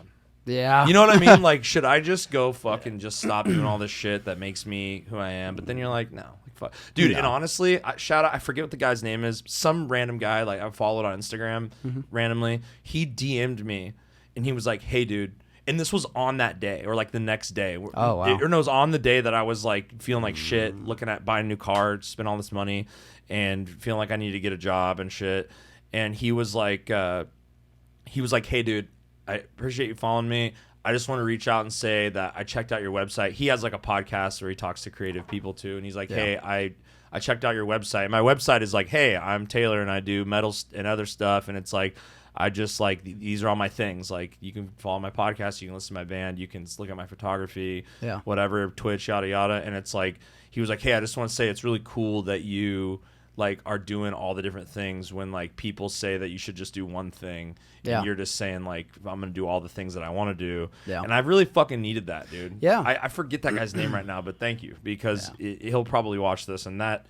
Yeah.
You know what I mean? Like, should I just go fucking just stop doing all this shit that makes me who I am? But then you're like, no. Like, fuck. Dude, and honestly, shout out, I forget what the guy's name is. Some random guy, like, I followed on Instagram randomly. He DM'd me, and he was like, hey, dude. And this was on that day, or, like, the next day.
Oh, wow.
Or no, it was on the day that I was, like, feeling like shit, looking at buying a new car, spend all this money, and feeling like I need to get a job and shit. And he was like, hey, dude. I appreciate you following me. I just want to reach out and say that I checked out your website. He has like a podcast where he talks to creative people too. And he's like, hey, I checked out your website. My website is like, hey, I'm Taylor and I do metal and other stuff. And it's like, I just like, these are all my things. Like you can follow my podcast. You can listen to my band. You can look at my photography, whatever, Twitch, yada, yada. And it's like, he was like, hey, I just want to say it's really cool that you like are doing all the different things when like people say that you should just do one thing
Yeah.
and you're just saying like I'm gonna do all the things that I want to do.
Yeah.
And I really fucking needed that, dude.
Yeah.
I forget that guy's name right now, but thank you, because he'll probably watch this, and that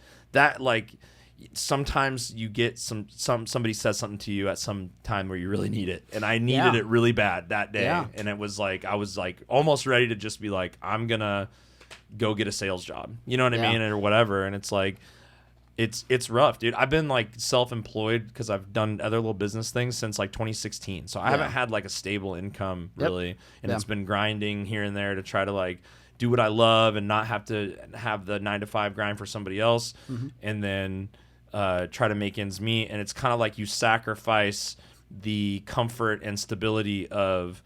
like sometimes you get somebody says something to you at some time where you really need it, and I needed it really bad that day. And it was like I was like almost ready to just be like, I'm gonna go get a sales job, you know what I mean, or whatever. And it's like it's rough, dude. I've been like self-employed because I've done other little business things since like 2016, so I haven't had like a stable income really. And it's been grinding here and there to try to like do what I love and not have to have the 9-to-5 grind for somebody else, and then try to make ends meet. And it's kind of like you sacrifice the comfort and stability of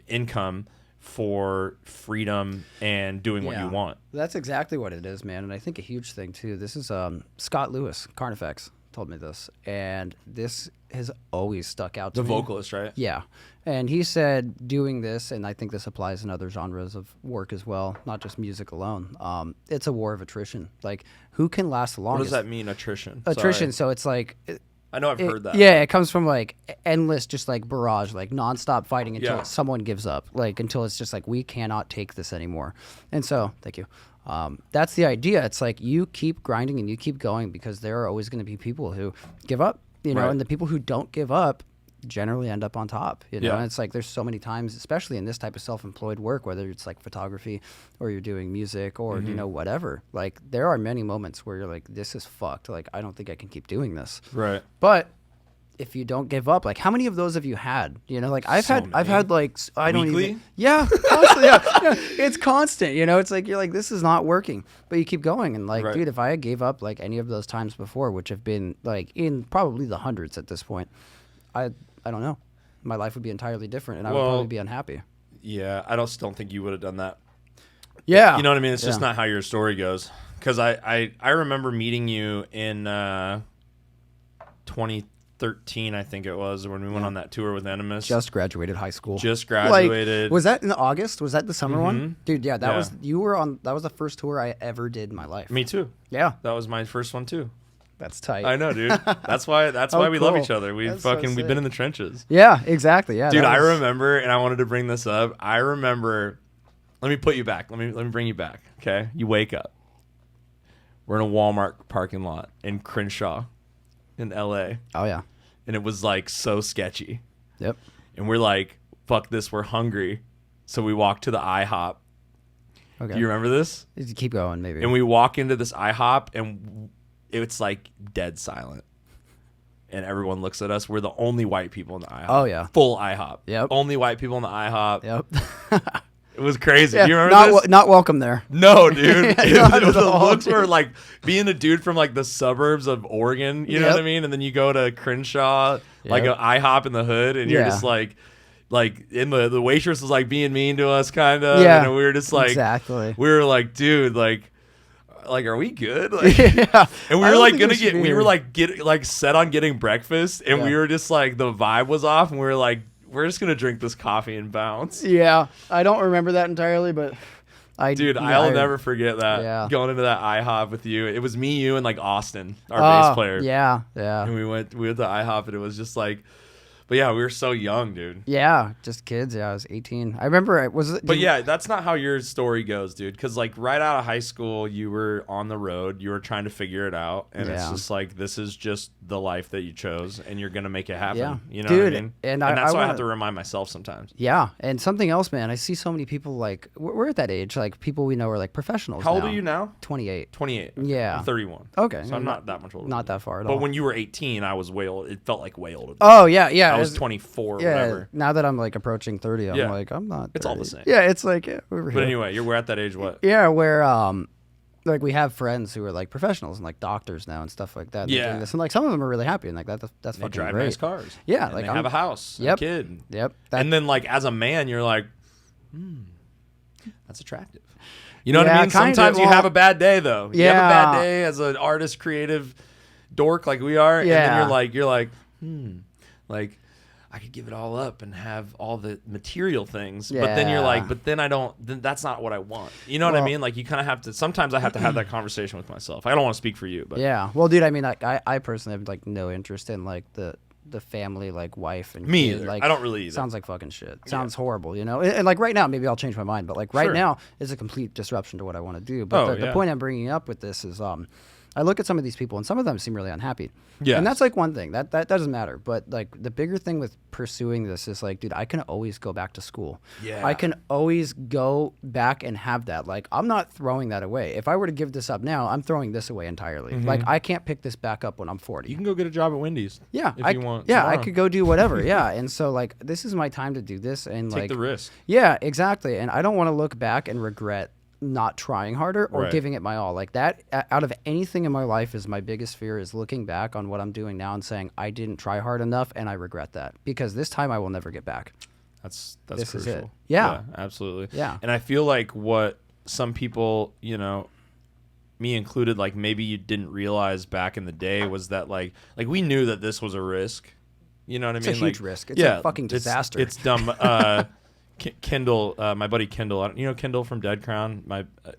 income for freedom and doing what you want.
That's exactly what it is, man. And I think a huge thing too. This is Scott Lewis, Carnifex, told me this, and this has always stuck out to
The
me.
vocalist, right?
Yeah. And he said doing this, and I think this applies in other genres of work as well, not just music alone. It's a war of attrition. Like, who can last the
What
longest?
does that mean, attrition?
Attrition.
Sorry.
So it's like,
I know I've heard that.
yeah, it comes from like endless, just like barrage, like nonstop fighting until someone gives up, like until it's just like, we cannot take this anymore. And so, thank you. That's the idea. It's like you keep grinding and you keep going, because there are always going to be people who give up, you know, and the people who don't give up generally end up on top, you know. And it's like there's so many times, especially in this type of self-employed work, whether it's like photography or you're doing music or you know, whatever, like there are many moments where you're like, this is fucked, like I don't think I can keep doing this.
Right.
But if you don't give up, like how many of those have you had? You know, like I've had like I don't
Weekly?
even constantly, yeah, it's constant, you know. It's like you're like, this is not working, but you keep going. And like, dude, if I gave up like any of those times before, which have been like in probably the hundreds at this point, I don't know, my life would be entirely different, and I would probably be unhappy.
Yeah, I don't think you would have done that.
Yeah,
You know what I mean? It's just not how your story goes. Because I remember meeting you in 2013, I think it was, when we went on that tour with Animus.
just graduated high school.
Just graduated.
Like, was that in August? Was that the summer one? Dude, yeah, that was that was the first tour I ever did in my life.
Me too.
Yeah,
That was my first one too.
that's tight.
I know, dude. That's why we love each other. We've been in the trenches.
Yeah, exactly. Yeah,
Dude, I remember, and I wanted to bring this up. I remember. Let me put you back. Let me bring you back. Okay, you wake up. We're in a Walmart parking lot in Crenshaw, in LA.
Oh yeah.
And it was like so sketchy.
Yep.
And we're like, fuck this, we're hungry. So we walk to the IHOP.
Okay.
Do you remember this?
You keep going, maybe.
And we walk into this IHOP, and it's like dead silent. And everyone looks at us. We're the only white people in the IHOP.
Oh, yeah.
Full IHOP.
Yep.
Only white people in the IHOP.
Yep.
It was crazy.
Yeah,
You remember this?
not welcome there.
No, dude.
Not at
The
all,
looks were
dude.
like being a dude from like the suburbs of Oregon, you know what I mean? And then you go to Crenshaw, like an IHOP in the hood, and you're just like in the waitress was like being mean to us, kind of.
Yeah,
and we were just like,
exactly.
We were like, dude, like are we good? Like,
Yeah.
and we
I
were
don't
like
think
gonna
it should
get,
be
we were
here.
like set on getting breakfast, and we were just like, the vibe was off, and we were like, we're just gonna drink this coffee and bounce.
Yeah, I don't remember that entirely, but
I'll never forget that.
Yeah.
Going into that IHOP with you, it was me, you, and like Austin, our bass player.
Yeah,
And
yeah,
we went to IHOP, and it was just like, but yeah, we were so young, dude.
yeah, just kids. Yeah, I was 18. I remember it was.
But yeah, that's not how your story goes, dude. Because like right out of high school, you were on the road, you were trying to figure it out, and it's just like, this is just the life that you chose, and you're gonna make it happen.
Yeah.
You know
Dude,
what I mean?
and
that's why I
wanna-
have to remind myself sometimes.
Yeah, and something else, man. I see so many people like we're at that age. Like people we know are like professionals.
How old
now.
are you now?
28.
28.
Yeah.
I'm 31.
Okay,
So I'm not that much older.
Not that far at
But
all.
when you were 18, I was way old. It felt like way older.
Oh yeah, yeah.
I was
it's-
24 or
Yeah.
whatever.
Now that I'm like approaching 30, I'm
Yeah.
like I'm not. 30.
It's all the same.
Yeah, it's like we're
But
here.
anyway, we're at that age. What?
Yeah, where like we have friends who are like professionals and like doctors now and stuff like that. They're
Yeah.
doing this. And like some of them are really happy and like that's
They
fucking
drive
great.
nice cars.
Yeah,
And
like
they have a house.
Yep.
And a kid.
Yep.
And then like as a man, you're like, that's attractive. You know what I
Yeah,
mean?
kinda.
Sometimes you
Well,
have a bad day though. You have a
yeah.
bad day as an artist, creative dork like we are. And then
Yeah.
you're like, like, I could give it all up and have all the material things. But then you're like, but then then that's not what I want. You know what I mean? Like you kind of have to, sometimes I have to have that conversation with myself. I don't want to speak for you, but
yeah. Well, dude, I mean, like I personally have like no interest in like the family, like wife and
me
kid.
either.
Like,
I don't really either.
Sounds like fucking shit. Sounds horrible, you know? And like right now, maybe I'll change my mind, but like right now is a complete disruption to what I want to do. But the point I'm bringing up with this is, I look at some of these people and some of them seem really unhappy. Yeah. And that's like one thing that doesn't matter. But like the bigger thing with pursuing this is like, dude, I can always go back to school. Yeah. I can always go back and have that. Like I'm not throwing that away. If I were to give this up now, I'm throwing this away entirely. Like I can't pick this back up when I'm 40.
You can go get a job at Wendy's.
Yeah.
If you want.
Yeah.
Tomorrow.
I could go do whatever. Yeah. And so like, this is my time to do this and
take
like
the risk.
Yeah, exactly. And I don't want to look back and regret not trying harder or giving it my all. Like that out of anything in my life is my biggest fear, is looking back on what I'm doing now and saying I didn't try hard enough and I regret that, because this time I will never get back.
That's
this
crucial.
Is it. Yeah,
absolutely.
Yeah.
And I feel like what some people, you know, me included, like maybe you didn't realize back in the day was that like we knew that this was a risk. You know what I mean?
It's a huge risk. It's a fucking disaster.
It's dumb. Kendall, my buddy Kendall, you know Kendall from Dead Crown,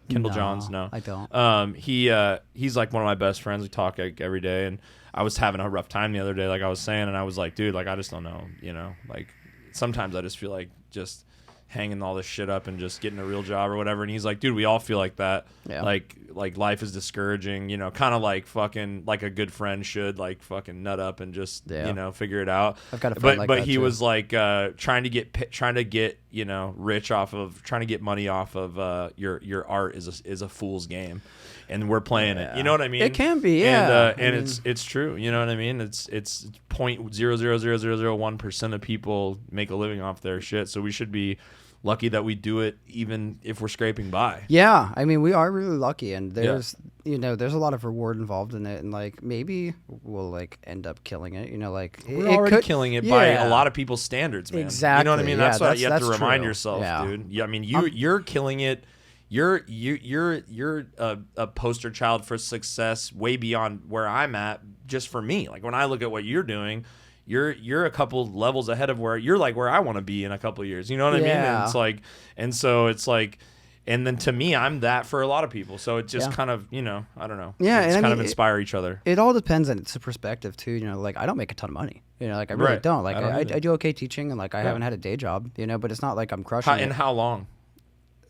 Kendall Johns. No,
I don't.
He's like one of my best friends. We talk like every day, and I was having a rough time the other day, like I was saying, and I was like, dude, like I just don't know, you know, like sometimes I just feel like just hanging all this shit up and just getting a real job or whatever. And he's like, dude, we all feel like that. Yeah. Like life is discouraging, you know, kind of like fucking like a good friend should, like fucking nut up and just, you know, figure it out.
I've got a friend like that
But he
too.
was like trying to get, you know, rich off of trying to get money off of your art is a fool's game. And we're playing it. You know what I mean?
It can be, yeah.
And it's true. You know what I mean? It's 0.00001% of people make a living off their shit. So we should be lucky that we do it, even if we're scraping by.
Yeah, I mean, we are really lucky, and there's you know, there's a lot of reward involved in it, and like maybe we'll like end up killing it. You know, like
we're already killing it by a lot of people's standards, man.
Exactly.
You know what I mean? That's what you have to remind
true.
yourself, dude. Yeah, I mean, you're killing it. You're a poster child for success way beyond where I'm at. Just for me, like when I look at what you're doing, you're a couple levels ahead of where you're like where I want to be in a couple of years. You know what I mean? And it's like, and so it's like, and then to me, I'm that for a lot of people. So it just kind of, you know, I don't know.
Yeah,
it's
and
kind of inspire each other.
It all depends on its perspective too. You know, like I don't make a ton of money. You know, like I really don't. Like I do okay teaching, and like I haven't had a day job. You know, but it's not like I'm crushing it.
And how long?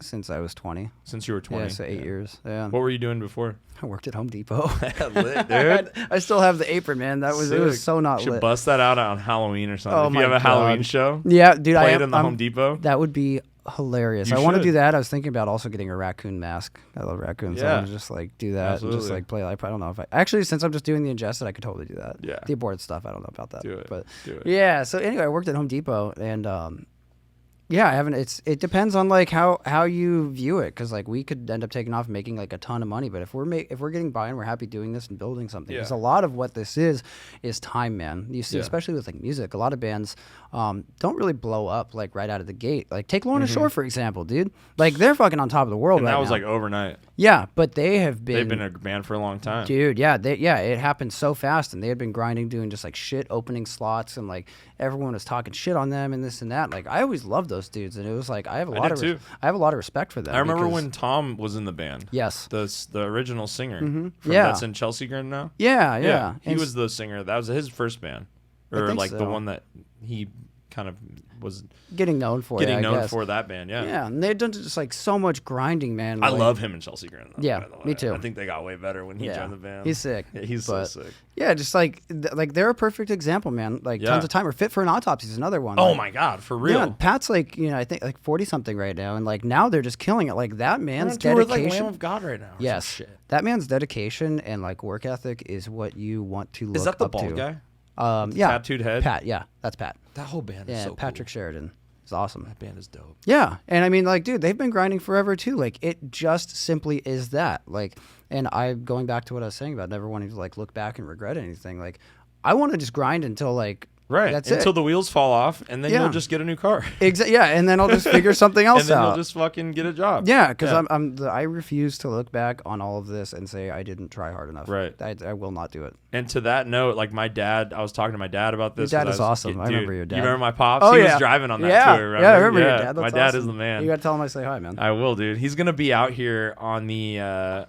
Since I was 20.
Since you were 20?
Yeah, so 8 years. Yeah.
What were you doing before?
I worked at Home Depot.
Lit, dude.
I still have the apron, man. It was so not
should
lit.
bust that out on Halloween or something.
Oh,
if you have a Halloween show,
yeah, dude,
play it in the Home Depot.
That would be hilarious. I want to do that. I was thinking about also getting a raccoon mask. I love raccoons. Yeah. So I want to just like do that. Absolutely. And just like play. I don't know if I actually, since I'm just doing the ingested, I could totally do that. Yeah. The aborted stuff, I don't know about that.
Do it.
But
do it.
Yeah. So anyway, I worked at Home Depot, and yeah, I haven't. It depends on like how you view it, because like we could end up taking off and making like a ton of money, but if we're getting by and we're happy doing this and building something, because a lot of what this is time, man. You see, especially with like music, a lot of bands don't really blow up like right out of the gate. Like take Lorna Shore for example, dude. Like they're fucking on top of the world
and
right now.
That was like overnight.
Yeah, but they've
been a band for a long time,
dude. Yeah, it happened so fast, and they had been grinding, doing just like shit, opening slots, and like everyone was talking shit on them and this and that. Like I always loved those dudes, and it was like I have a lot of respect for them.
I remember when Tom was in the band.
Yes,
the original singer. That's in Chelsea Grin now.
Yeah.
He was the singer. That was his first band, or like the one that he kind of was
getting known for.
For that band.
Yeah, and they've done just like so much grinding, man.
I love him and Chelsea Grin. Though,
yeah,
by the way.
Me too.
I think they got way better when he joined the band.
He's sick.
Yeah, he's so sick.
Yeah, just like they're a perfect example, man. Like Tons of Time or Fit for an Autopsy is another one.
Oh my God, for real.
Yeah, Pat's like, you know, I think like 40 something right now, and like now they're just killing it. Like that man's dedication.
Like Lamb of God right now.
Yes, that man's dedication and like work ethic is what you want to look up to.
Is that the bald guy?
Yeah,
tattooed head.
Pat. Yeah, that's Pat.
That whole band is so cool.
Patrick Sheridan. It's awesome.
That band is dope.
Yeah, and I mean, like, dude, they've been grinding forever too. Like, it just simply is that. Like, and I'm going back to what I was saying about never wanting to like look back and regret anything. Like, I want to just grind until like
Right.
That's
Until
it.
the wheels fall off, and then
Yeah.
you'll just get a new car.
Yeah, and then I'll just figure something else
And then
out.
you'll just fucking get a job.
Yeah, because I refuse to look back on all of this and say I didn't try hard enough.
Right.
I will not do it.
And to that note, like my dad, I was talking to my dad about this.
Your dad
'cause
is
I was-
awesome.
Dude,
I remember your dad.
You remember my pops?
Oh,
He
yeah.
was driving on that
Yeah.
tour. Remember?
Yeah, I remember your dad.
My
That's
dad
awesome.
is the man.
You got to tell him I say hi, man.
I will, dude. He's gonna be out here on the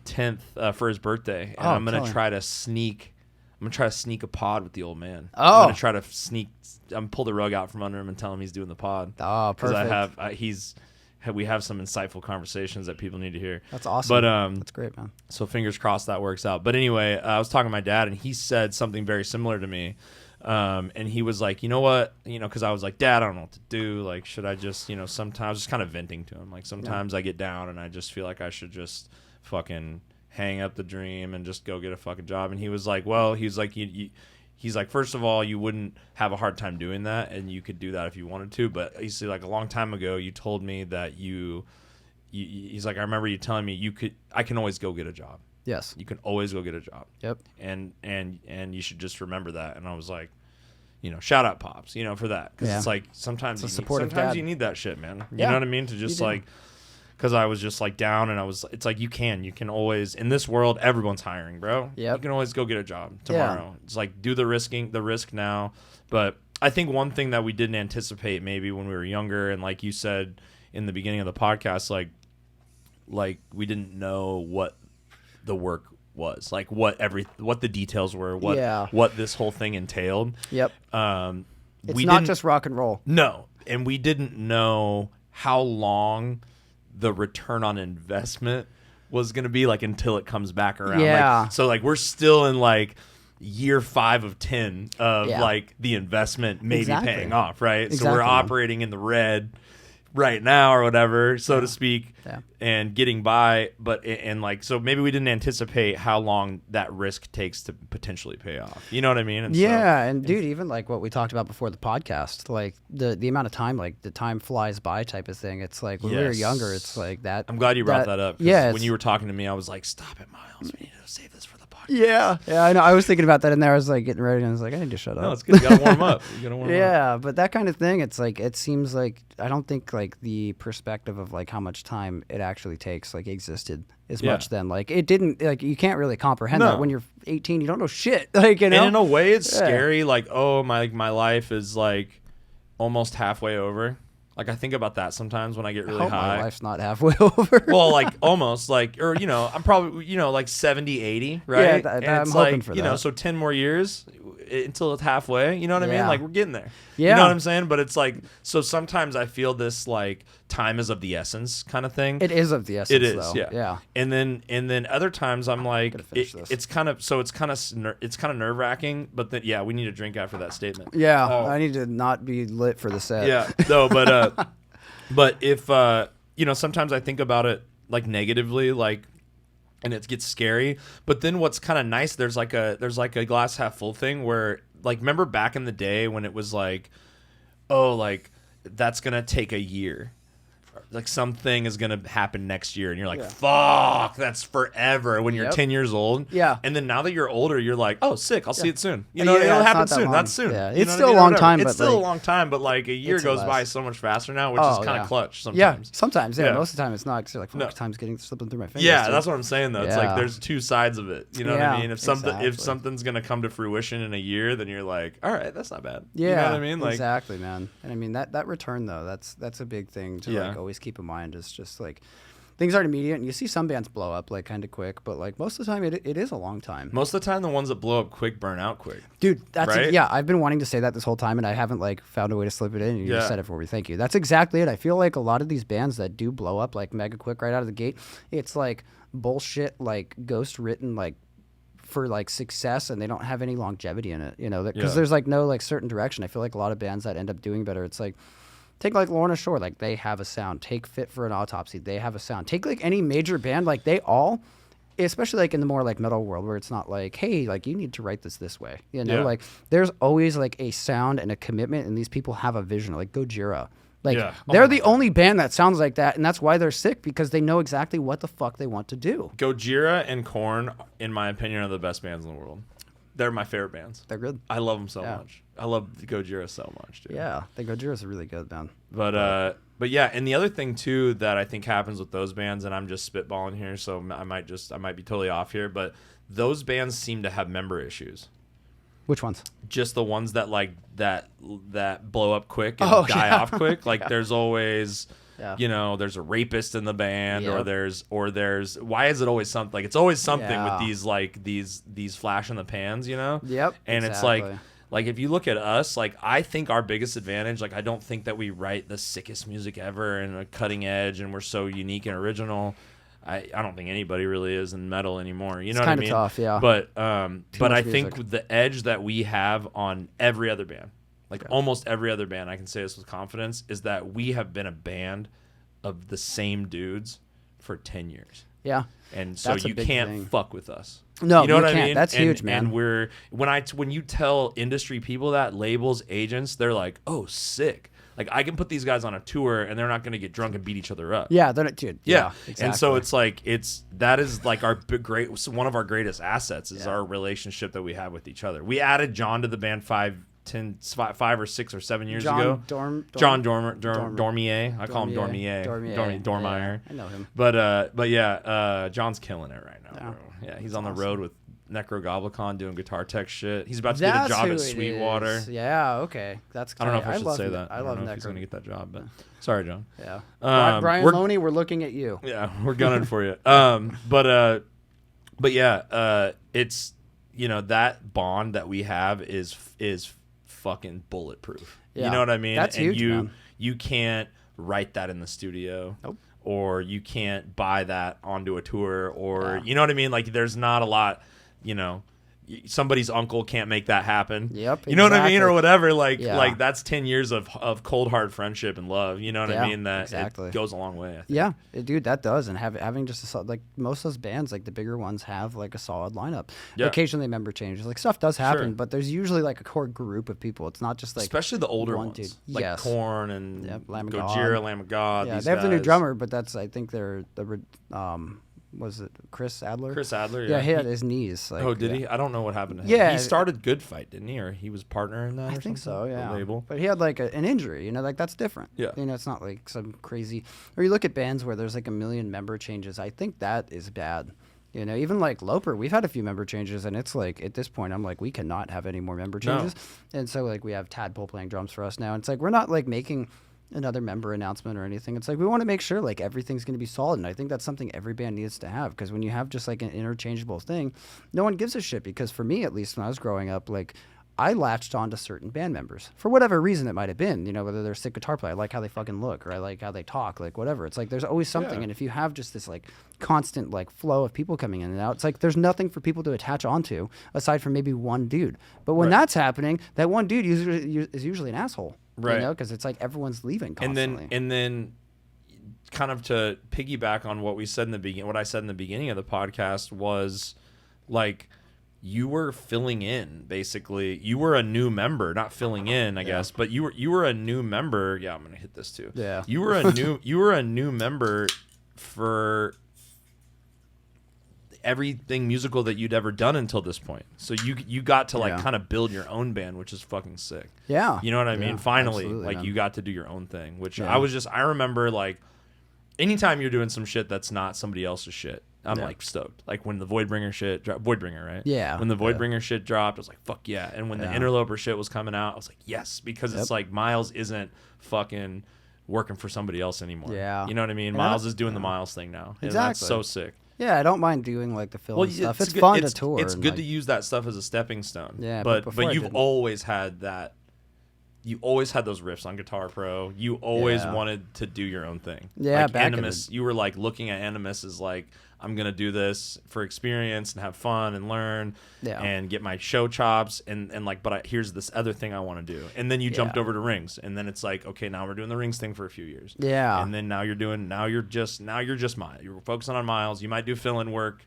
10th for his birthday, and I'm gonna try to sneak. I'm gonna try to sneak a pod with the old man.
Oh.
I'm gonna try to sneak. I'm pull the rug out from under him and tell him he's doing the pod.
Oh, perfect.
Because we have some insightful conversations that people need to hear.
That's awesome.
But
that's great, man.
so fingers crossed that works out. But anyway, I was talking to my dad, and he said something very similar to me. And he was like, you know what, because I was like, Dad, I don't know what to do. Like, should I just, sometimes just kind of venting to him. Like sometimes I get down and I just feel like I should just fucking hang up the dream and just go get a fucking job. And he was like, well, he's like, he's like, first of all, you wouldn't have a hard time doing that, and you could do that if you wanted to. But he's like, a long time ago, you told me that he's like, I remember you telling me I can always go get a job.
Yes.
You can always go get a job.
Yep.
And you should just remember that. And I was like, shout out Pops, for that. Because it's like sometimes you need that shit, man. You know what I mean? To just like, because I was just like down, and it's like you can always, in this world, everyone's hiring, bro.
Yep.
You can always go get a job tomorrow. It's like do the risk now. But I think one thing that we didn't anticipate maybe when we were younger, and like you said in the beginning of the podcast, like we didn't know what the work was, like what the details were, what this whole thing entailed.
Yep. It's
we
not just rock and roll.
No, and we didn't know how long the return on investment was going to be, like, until it comes back around.
Yeah.
So like we're still in like year 5 of 10 of like the investment maybe paying off, right?
Exactly,
so we're operating in the red right now or whatever, so to speak, and getting by, but and like, so maybe we didn't anticipate how long that risk takes to potentially pay off. You know what I mean? And
and dude, even like what we talked about before the podcast, like the amount of time, like the time flies by type of thing. It's like when we were younger, it's like that.
I'm glad you brought that up.
Yeah,
when you were talking to me, I was like, stop it, Miles. We need to save this for the podcast.
Yeah, I know. I was thinking about that in there. I was like getting ready, and I was like, I need to shut up.
No, it's good. You gotta warm up.
Yeah, but that kind of thing, it's like, it seems like, I don't think like the perspective of like how much time it actually takes like existed as much then. Like it didn't, like you can't really comprehend that when you're 18. You don't know shit. Like,
And in a way, it's scary. Like, oh, my life is like almost halfway over. Like I think about that sometimes when I get really high.
My life's not halfway over.
Well, like almost, like, or I'm probably like 70, 80, right?
Yeah,
and
I'm
it's
hoping
like,
for that.
so 10 more years until it's halfway. You know what I mean? Like we're getting there.
Yeah.
You know what I'm saying? But it's like, so sometimes I feel this like time is of the essence kind of thing.
It is of the essence.
It is,
though.
yeah. And then other times I'm like, it's kind of nerve wracking. But then we need a drink after that statement.
Yeah, I need to not be lit for the set.
Yeah, no, but if sometimes I think about it like negatively, like, and it gets scary. But then what's kind of nice, there's like a glass half full thing where, like, remember back in the day when it was like, oh, like that's gonna take a year. Like something is gonna happen next year, and you're like, "Fuck, that's forever." When you're 10 years old, and then now that you're older, you're like, "Oh, sick, I'll see it soon." It'll happen soon. That's soon.
Yeah, it's still a long time.
It's still a long time, but like a year goes by so much faster now, which is kind of clutch sometimes.
Yeah, sometimes. Yeah, most of the time it's not. Cause you're like, time's slipping through my fingers.
Yeah, that's what I'm saying though. It's like there's two sides of it. You know what I mean? If something's gonna come to fruition in a year, then you're like, "All right, that's not bad."
Yeah,
you know what I mean? Like,
exactly, man. And I mean that return though, that's a big thing to like always keep in mind. Is just like things aren't immediate, and you see some bands blow up like kind of quick, but like most of the time it is a long time.
Most of the time the ones that blow up quick burn out quick,
dude. That's
right?
I've been wanting to say that this whole time, and I haven't like found a way to slip it in, and you just said it for me. Thank you. That's exactly it. I feel like a lot of these bands that do blow up like mega quick right out of the gate, it's like bullshit, like ghost written, like for like success, and they don't have any longevity in it, because there's like no like certain direction. I feel like a lot of bands that end up doing better, it's like, take like Lorna Shore, like they have a sound. Take Fit for an Autopsy, they have a sound. Take like any major band, like they all, especially like in the more like metal world where it's not like, hey, like you need to write this way, like there's always like a sound and a commitment, and these people have a vision. Like Gojira, like they're the only band that sounds like that, and that's why they're sick, because they know exactly what the fuck they want to do.
Gojira and Korn, in my opinion, are the best bands in the world. they're my favorite bands.
They're good.
I love them so much. I love Gojira so much, dude.
Yeah, the Gojira's a really good, man.
But yeah, and the other thing too that I think happens with those bands, and I'm just spitballing here, so I might be totally off here, but those bands seem to have member issues.
Which ones?
Just the ones that like that blow up quick and die off quick. Like there's always, there's a rapist in the band, or there's why is it always something? Like it's always something with these like these flash in the pans,
Yep.
And it's like if you look at us, like I think our biggest advantage, like I don't think that we write the sickest music ever and a cutting edge, and we're so unique and original. I don't think anybody really is in metal anymore. You know what I mean?
It's kind of tough, yeah.
But I think the edge that we have on every other band, like almost every other band, I can say this with confidence, is that we have been a band of the same dudes for 10 years.
Yeah.
And so you can't fuck with us.
No,
you know what I mean?
That's huge, man.
And when you tell industry people that, labels, agents, they're like, "Oh, sick." Like I can put these guys on a tour and they're not going to get drunk and beat each other up.
Yeah, they're not, dude. Yeah, exactly.
And so it's like that is like one of our greatest assets is our relationship that we have with each other. We added John to the band 5 or 6 or 7 years ago. John Dormier. I call him Dormier. Dormier.
I know him.
But yeah, John's killing it right now, bro. Yeah, he's on the road with Necrogoblicon doing guitar tech shit. He's about to get a job at Sweetwater.
Yeah, okay. That's
I don't know if I should say that.
I love
don't know if he's going to get that job, but sorry, John.
Yeah. Brian Loney, we're looking at you.
Yeah, we're gunning for you. But yeah, it's that bond that we have is fucking bulletproof.
Yeah.
You know what I mean?
That's huge, man.
You can't write that in the studio.
Nope.
Or you can't buy that onto a tour, or you know what I mean? Like there's not a lot, somebody's uncle can't make that happen.
Yep.
You know what I mean? Or whatever. Like that's 10 years of cold hard friendship and love. You know what I mean? That it goes a long way. I think.
Yeah, dude, that does. And having just like most of those bands, like the bigger ones, have like a solid lineup. Yeah. Occasionally member changes, like stuff does happen, but there's usually like a core group of people. It's not just like
especially the older ones, dude. Like Korn and Gojira, Lamb of God.
Yeah, they have the new drummer, but that's I think they're the was it Chris Adler?
Chris Adler,
yeah. He had his knees. Like,
did he? I don't know what happened to him.
Yeah.
He started Good Fight, didn't he? Or he was partner in that?
I think so, yeah.
The label.
But he had like an injury, like that's different.
Yeah.
It's not like some crazy. Or you look at bands where there's like a million member changes. I think that is bad. Even like Loper, we've had a few member changes, and it's like at this point, I'm like, we cannot have any more member changes. No. And so like we have Tadpole playing drums for us now. And it's like we're not like making another member announcement or anything. It's like we want to make sure like everything's going to be solid, and I think that's something every band needs to have, because when you have just like an interchangeable thing, no one gives a shit. Because for me, at least when I was growing up, like I latched on to certain band members for whatever reason it might have been, whether they're a sick guitar player, I like how they fucking look, or I like how they talk, like whatever. It's like there's always something, and if you have just this like constant like flow of people coming in and out, it's like there's nothing for people to attach onto aside from maybe one dude. But when that's happening, that one dude is usually an asshole.
Right.
Because it's like everyone's leaving constantly.
And then kind of to piggyback on what I said in the beginning of the podcast was like you were filling in basically. You were a new member, not filling in, I guess, but you were a new member. Yeah, I'm going to hit this too.
Yeah.
You were a new member for everything musical that you'd ever done until this point. So you got to like kind of build your own band, which is fucking sick.
Yeah.
You know what I mean? Finally, like man. You got to do your own thing, which I remember like anytime you're doing some shit that's not somebody else's shit, I'm like stoked. Like when the Voidbringer shit dropped, Voidbringer, right?
Yeah.
When the Voidbringer shit dropped, I was like, fuck yeah. And when the Interloper shit was coming out, I was like, yes, because it's like Miles isn't fucking working for somebody else anymore.
Yeah.
You know what I mean? Miles is doing the Miles thing now.
Exactly.
And that's so sick.
Yeah, I don't mind doing like the film stuff. It's fun to tour.
It's good to use that stuff as a stepping stone.
Yeah,
but you've always had that. You always had those riffs on Guitar Pro. You always wanted to do your own thing.
Yeah,
like Animus, you were like looking at Animus as like, I'm gonna do this for experience and have fun and learn and get my show chops and like, but here's this other thing I want to do. And then you jumped over to Rings, and then it's like, okay, now we're doing the Rings thing for a few years.
Yeah.
And then now you're just Miles. You're focusing on Miles. You might do fill-in work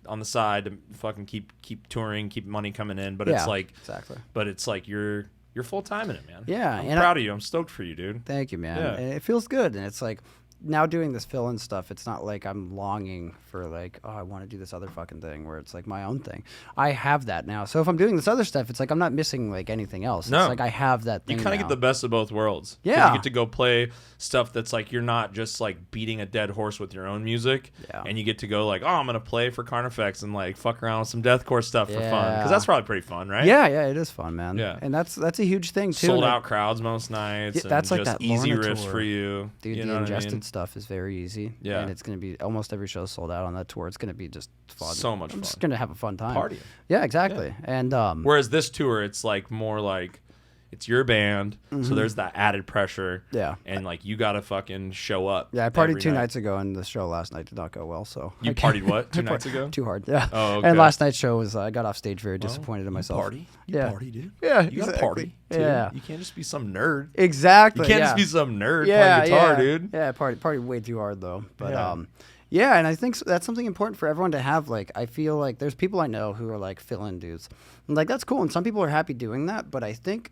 on the side to fucking keep touring, keep money coming in. But it's like
exactly.
But it's like you're full time in it, man.
Yeah.
I'm proud of you. I'm stoked for you, dude.
Thank you, man.
Yeah.
And it feels good, and it's like now doing this fill-in stuff, it's not like I'm longing for like, oh, I want to do this other fucking thing where it's like my own thing. I have that now. So if I'm doing this other stuff, it's like I'm not missing like anything else.
No.
It's like I have that thing.
You kind of get the best of both worlds. 'Cause
Yeah.
you get to go play stuff that's like you're not just like beating a dead horse with your own music.
Yeah.
And you get to go like, oh, I'm gonna play for Carnifex and like fuck around with some deathcore stuff for fun, because that's probably pretty fun, right?
Yeah, it is fun, man.
Yeah.
And that's a huge thing too.
Sold out crowds most nights.
Yeah, that's
and
like
just
that
easy
Lorna
riffs
tour.
for you.
Dude,
you
the
know what I
Ingested
mean?
stuff is very easy.
Yeah.
And it's going to be almost every show sold out on that tour. It's going to be just fun.
So much
I'm
fun.
just going to have a fun time.
Party.
Yeah, exactly. And
Whereas this tour, it's like more like it's your band, so there's that added pressure.
Yeah.
And like you gotta fucking show up.
yeah, I partied
every
2
night.
nights ago, and the show last night did not go well. So
You partied what? 2 nights ago?
too hard. Yeah.
Oh, okay.
And last night's show was I got off stage very disappointed in myself.
Party?
Yeah.
Party, dude.
Yeah,
You gotta
exactly.
party. Too.
Yeah.
You can't just be some nerd.
Exactly.
You can't
yeah.
just be some nerd
yeah,
playing guitar,
yeah.
dude.
Yeah, party way too hard though. But
Yeah.
yeah, and I think that's something important for everyone to have. Like, I feel like there's people I know who are like fill-in dudes, and like that's cool, and some people are happy doing that. But I think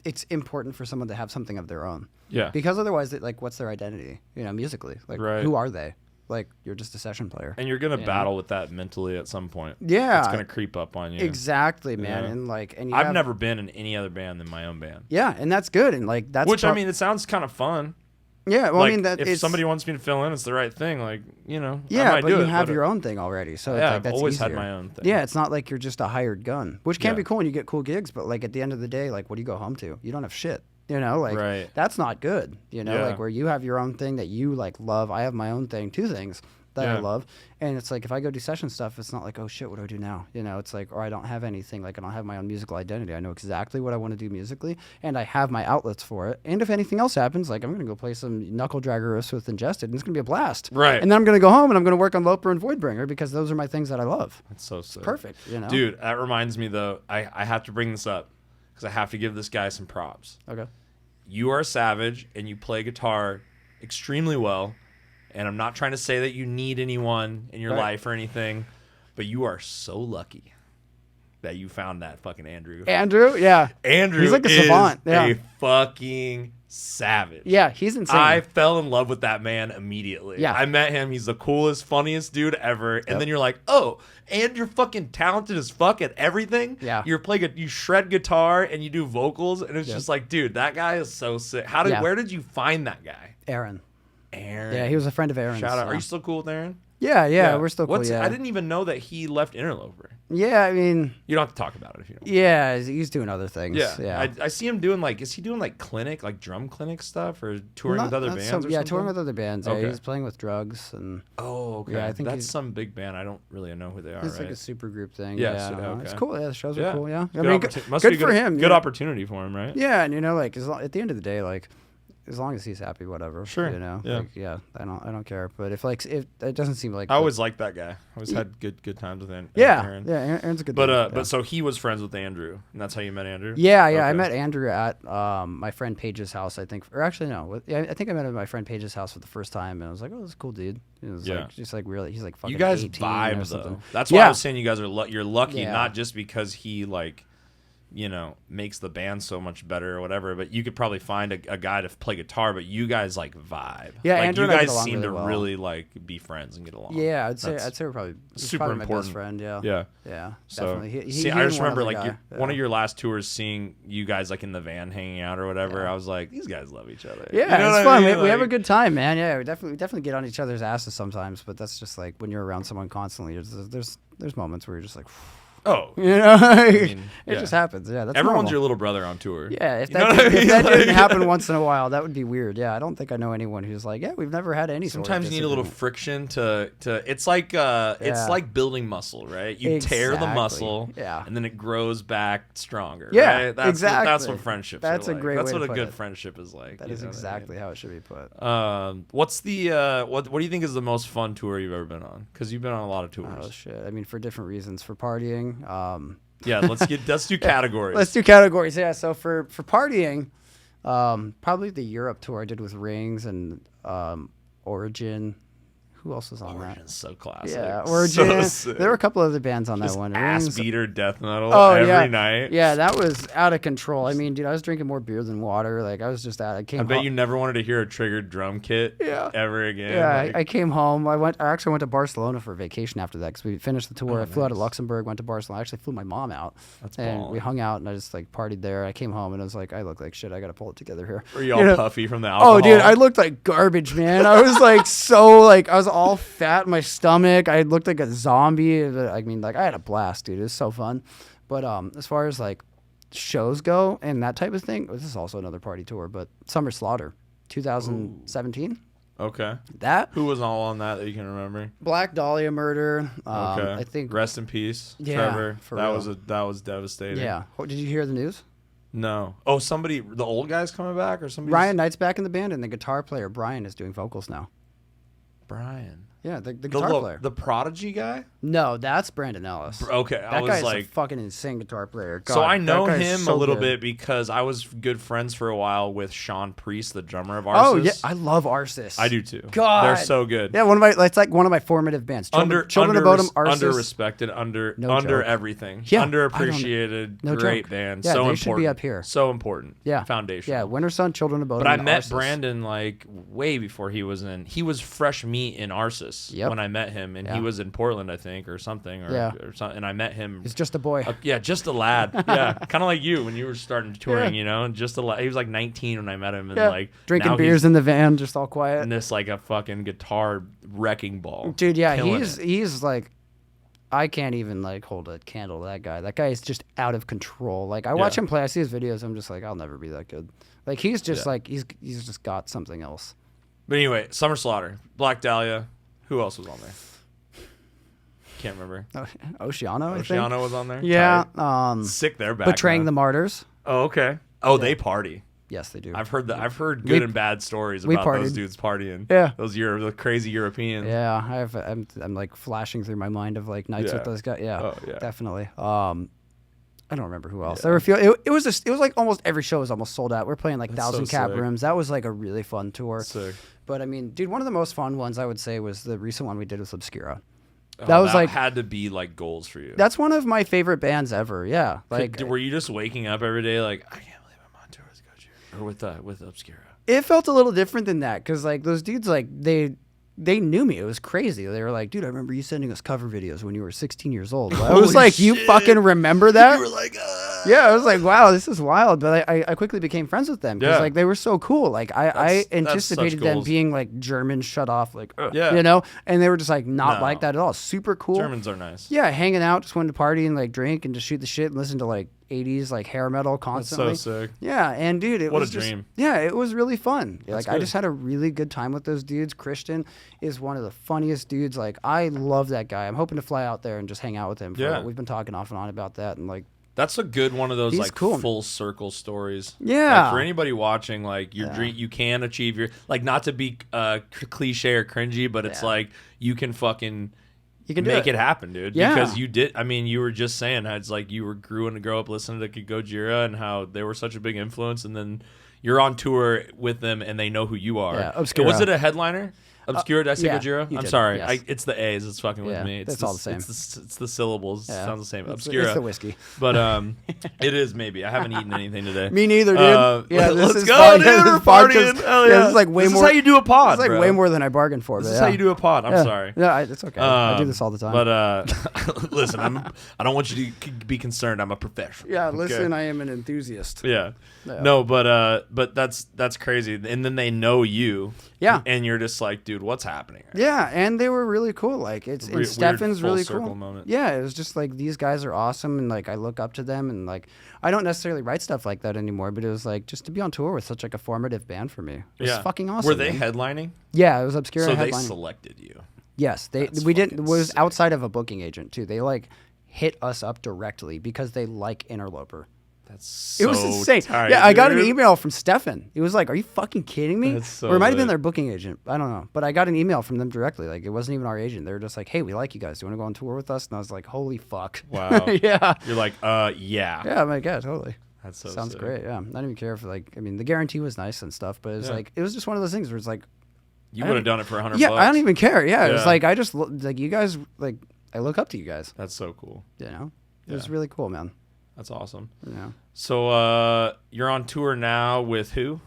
it's important for someone to have something of their own.
Yeah.
Because otherwise, like, what's their identity? You know, musically, like,
Right.
who are they? Like, you're just a session player.
And you're gonna
Yeah.
battle with that mentally at some point.
Yeah.
It's gonna creep up on you.
Exactly, man.
Yeah.
And like, and you
I've
have-
never been in any other band than my own band.
Yeah, and that's good, and like that's
Which I mean, it sounds kind of fun.
yeah. Well,
like,
I mean that
if
it's,
somebody wants me to fill in, it's the right thing. Like, you know, I
yeah,
might
but
do
you
it,
have
but
your own thing already, so it's
Yeah,
like
I've
that's
always had
easier.
my own thing.
Yeah, it's not like you're just a hired gun, which can
Yeah.
be cool and you get cool gigs, but like at the end of the day, like what do you go home to? You don't have shit. You know, like
Right.
that's not good. You know,
Yeah.
like where you have your own thing that you like love. I have my own thing, 2 things that I
Yeah.
love, and it's like if I go do session stuff, it's not like, oh shit, what do I do now? You know, it's like, or I don't have anything. Like I don't have my own musical identity. I know exactly what I want to do musically, and I have my outlets for it. And if anything else happens, like I'm gonna go play some knuckle dragger riffs with Ingested, and it's gonna be a blast.
Right.
And then I'm gonna go home and I'm gonna work on Loper and Voidbringer because those are my things that I love.
It's so sick.
Perfect. You know,
Dude, that reminds me though. I have to bring this up because I have to give this guy some props.
Okay.
You are a savage and you play guitar extremely well. And I'm not trying to say that you need anyone in your
Right.
life or anything, but you are so lucky that you found that fucking Andrew.
Andrew, yeah.
Andrew
He's like a
is
savant, yeah.
a fucking savage.
Yeah, he's insane.
I fell in love with that man immediately.
Yeah.
I met him. He's the coolest, funniest dude ever. And
Yep.
then you're like, oh, and you're fucking talented as fuck at everything.
Yeah.
You shred guitar and you do vocals, and it's
Yep.
just like, dude, that guy is so sick.
Yeah.
Where did you find that guy?
Aaron.
Aaron.
Yeah, he was a friend of Aaron's.
Shout out.
yeah.
are you still cool with Aaron?
Yeah, we're still cool. Yeah.
I didn't even know that he left Interloper.
Yeah, I mean,
You don't have to talk about it if you don't.
yeah, he's doing other things.
Yeah. I see him doing is he doing like clinic, like drum clinic stuff or touring with other bands or
yeah,
something?
touring with other bands. Yeah,
Okay.
he's playing with drugs and
Oh, okay.
Yeah, I think
that's
he's-
some big band. I don't really know who they are,
it's
right?
like a super group thing.
Yeah,
Yeah,
so-
it's
okay.
cool. Yeah, the shows
Yeah.
are cool. Yeah, I
Good
mean,
must
good
be
for him.
Good
you know?
opportunity for him, right?
Yeah, and you know, like at the end of the day, like as long as he's happy, whatever.
Sure,
You know.
yeah.
Like, yeah. I don't care. But if it doesn't seem like
I always liked that guy. I always had good times with him.
yeah,
Aaron.
yeah. Aaron's a good.
But
dude, yeah.
but so he was friends with Andrew, and that's how you met Andrew.
Yeah, I
Okay.
met Andrew at my friend Paige's house, I think. Or actually, no. I think I met him at my friend Paige's house for the first time, and I was like, oh, this is a cool dude. It was
Yeah.
like, just like really, he's like fucking
You guys
18 or
vibe
something.
though. That's why I
Yeah.
was saying you guys are you're lucky,
Yeah.
not just because he makes the band so much better or whatever, but you could probably find a guy to play guitar, but you guys vibe.
Yeah,
like
Andrew
you
and I get
guys
along
seem
really
to
well.
really be friends and get along.
Yeah, I'd say
That's
we're probably he's
super
probably my
important.
best friend. Yeah,
Yeah.
yeah,
So
definitely. He
see,
and
I just
one
remember
other
like
guy.
one of your last tours, seeing you guys in the van hanging out or whatever.
Yeah.
I was like, these guys love each other.
Yeah,
You know
it's
what I
fun.
mean?
We have a
Like-
good time, man. Yeah, we definitely get on each other's asses sometimes, but that's just like when you're around someone constantly. There's moments where you're just like,
Oh,
you know,
mean,
it
yeah.
just happens. Yeah, that's
everyone's
normal.
your little brother on tour.
Yeah, if
You know
that,
what I
if
mean?
that didn't
Like-
happen once in a while, that would be weird. Yeah, I don't think I know anyone who's like, yeah, we've never had any.
Sometimes
sort of
you need a little
disagreement.
friction to it's like it's
Yeah.
like building muscle, right? You tear the
Exactly.
muscle,
Yeah.
and then it grows back stronger.
Yeah,
right? That's
exactly.
That's what friendships.
That's
are
a
like.
great
That's
way
what
to
a
put
good
it.
friendship is like.
That
you
is
know what I
exactly how it should be put.
What's the what do you think is the most fun tour you've ever been on? Because you've been on a lot of tours.
Oh shit! I mean, for different reasons. For partying.
Yeah, let's do categories.
Let's do categories. Yeah. So for partying, probably the Europe tour I did with Rings and Origin. Who else was on that?
Origin's so classic.
Yeah, Origin.
So
there were a couple other bands on that one.
Ass beater death metal
every
night.
Yeah, that was out of control. I mean, dude, I was drinking more beer than water. Like, I was just out.
I bet you never wanted to hear a triggered drum kit ever again.
Yeah,
like,
I came home. I actually went to Barcelona for vacation after that because we finished the tour. I flew out of Luxembourg, went to Barcelona. I actually flew my mom out. And we hung out, and I just like partied there. I came home, and I was like, I look like shit. I got to pull it together here.
Were you all puffy from the alcohol?
Oh, dude, I looked like garbage, man. I was like I was all fat in my stomach. I looked like a zombie. I mean, like, I had a blast, dude. It was so fun. But as far as like shows go and that type of thing, this is also another party tour, but Summer Slaughter, 2017.
Okay.
That?
Who was all on that you can remember?
Black Dahlia murder.
Okay.
I think.
Rest in peace,
Yeah,
Trevor.
for
That
real.
was devastating.
Yeah. Did you hear the news?
No. Oh, the old guy's coming back or somebody?
Ryan Knight's back in the band, and the guitar player Brian is doing vocals now.
Brian.
Yeah, the guitar player.
The Prodigy guy?
No, that's Brandon Ellis.
Okay,
That
I was
guy's
like,
a fucking insane guitar player. God,
so I
that
know
guy's
him
so
a little
good.
bit because I was good friends for a while with Sean Priest, the drummer of Arsis.
Oh yeah, I love Arsis.
I do too.
God,
they're so good.
Yeah, it's like one of my formative bands. Children of Bodom, Arsis.
Under-respected, under everything.
Yeah,
underappreciated,
no
great
joke.
band.
Yeah,
so
they
important.
should be up here.
So important.
Yeah,
foundation.
Yeah, Winter Sun, Children of Bodom.
But I
and
met
Arsis.
Brandon like way before he was in. He was fresh meat in Arsis when I met him, and he was in Portland, I think, or something, or something. And I met him.
He's just a boy.
Just a lad. Yeah, kind of like you when you were starting touring. You know, just a lad. He was like 19 when I met him, and like
drinking beers in the van, just all quiet.
And this like a fucking guitar wrecking ball,
dude. Yeah, he's like. I can't even like hold a candle to that guy. That guy is just out of control. Like I watch him play, I see his videos, I'm just like, I'll never be that good. Like he's just like he's just got something else.
But anyway, Summer Slaughter, Black Dahlia, who else was on there? Can't remember.
Oceano, I think.
Oceano was on there.
Yeah.
Sick. They're back.
Betraying
now.
the Martyrs.
Oh, okay. Oh, they party.
Yes, they do.
I've heard good and bad stories about those dudes partying.
Yeah,
the crazy Europeans.
Yeah, I'm like flashing through my mind of like nights with those guys. Yeah, definitely. I don't remember who else. There were a few. It was like almost every show was almost sold out. We're playing like 1,000 cap rooms. That was like a really fun tour.
Sick.
But I mean, dude, one of the most fun ones I would say was the recent one we did with Obscura.
That had to be like goals for you.
That's one of my favorite bands ever. Yeah, like
were you just waking up every day like I can't believe I'm on tour with Gojira or with Obscura?
It felt a little different than that because like those dudes like they knew me. It was crazy. They were like, dude, I remember you sending us cover videos when you were 16 years old. I was like, shit. You fucking remember that?
You were like,
yeah, I was like, wow, this is wild. But I quickly became friends with them because like they were so cool. Like I anticipated them being like German shut off, like you know, and they were just like not like that at all. Super cool.
Germans are nice.
Yeah, hanging out, just wanted to party and like drink and just shoot the shit and listen to like 80s like hair metal constantly.
That's so sick.
Yeah, and dude, it was
a dream.
Yeah, it was really fun.
That's
like I just had a really good time with those dudes. Christian is one of the funniest dudes. Like I love that guy. I'm hoping to fly out there and just hang out with him. We've been talking off and on about that, and like
that's a good one of those
he's
like
cool.
Full circle stories.
Yeah,
like, for anybody watching, like your dream, you can achieve your like not to be cliche or cringy, but it's like you can fucking. You can make it happen, dude.
Yeah.
Because you did. I mean, you were just saying how it's like you grew and grow up listening to Gojira and how they were such a big influence, and then you're on tour with them and they know who you are.
Yeah, Obscura.
Was it a headliner? Obscura, did I say
yeah,
Gojira? I'm sorry.
Yes.
It's the A's. It's fucking with me.
It's all the same.
It's the syllables.
Yeah.
It sounds the same.
It's
Obscura.
the whiskey.
But it is maybe. I haven't eaten anything today.
Me neither, dude. Yeah,
let's go, dude. We're partying. Hell yeah.
This is like way
this
more.
This is how you do a pod,
It's like
bro.
way more than I bargained for.
This is how you do a pod. I'm sorry.
Yeah, it's okay. I do this all the time.
But listen, I don't want you to be concerned. I'm a professional.
Yeah, listen, I am an enthusiast.
Yeah. No, but that's crazy. And then they know you.
Yeah.
And you're just like, dude, what's happening?
Yeah, and they were really cool. Like it's and Stefan's really cool.
Moment.
Yeah, it was just like these guys are awesome, and like I look up to them, and like I don't necessarily write stuff like that anymore, but it was like just to be on tour with such like a formative band for me. It was fucking awesome.
Were they
man.
headlining?
Yeah, it was Obscura.
So
headlining.
they selected you.
Yes, we didn't. It was outside of a booking agent too. They like hit us up directly because they like Interloper.
That's so
it was insane.
tight,
yeah, I got an
dude.
email from Stefan. He was like, "Are you fucking kidding me?"
That's so
or it might have been
lit.
their booking agent. I don't know, but I got an email from them directly. Like it wasn't even our agent. They were just like, "Hey, we like you guys. Do you want to go on tour with us?" And I was like, "Holy fuck!"
Wow.
Yeah.
You're like, yeah.
Yeah, I'm like, yeah, totally.
That's so
sounds
sick.
great. Yeah, I didn't even care if like, I mean, the guarantee was nice and stuff, but it was like, it was just one of those things where it's like,
You would have done it for $100.
Yeah, I don't even care. Yeah, it's
Yeah.
like I just like you guys. Like I look up to you guys.
That's so cool.
You know, it was
Yeah.
really cool, man.
That's awesome.
Yeah.
So you're on tour now with who?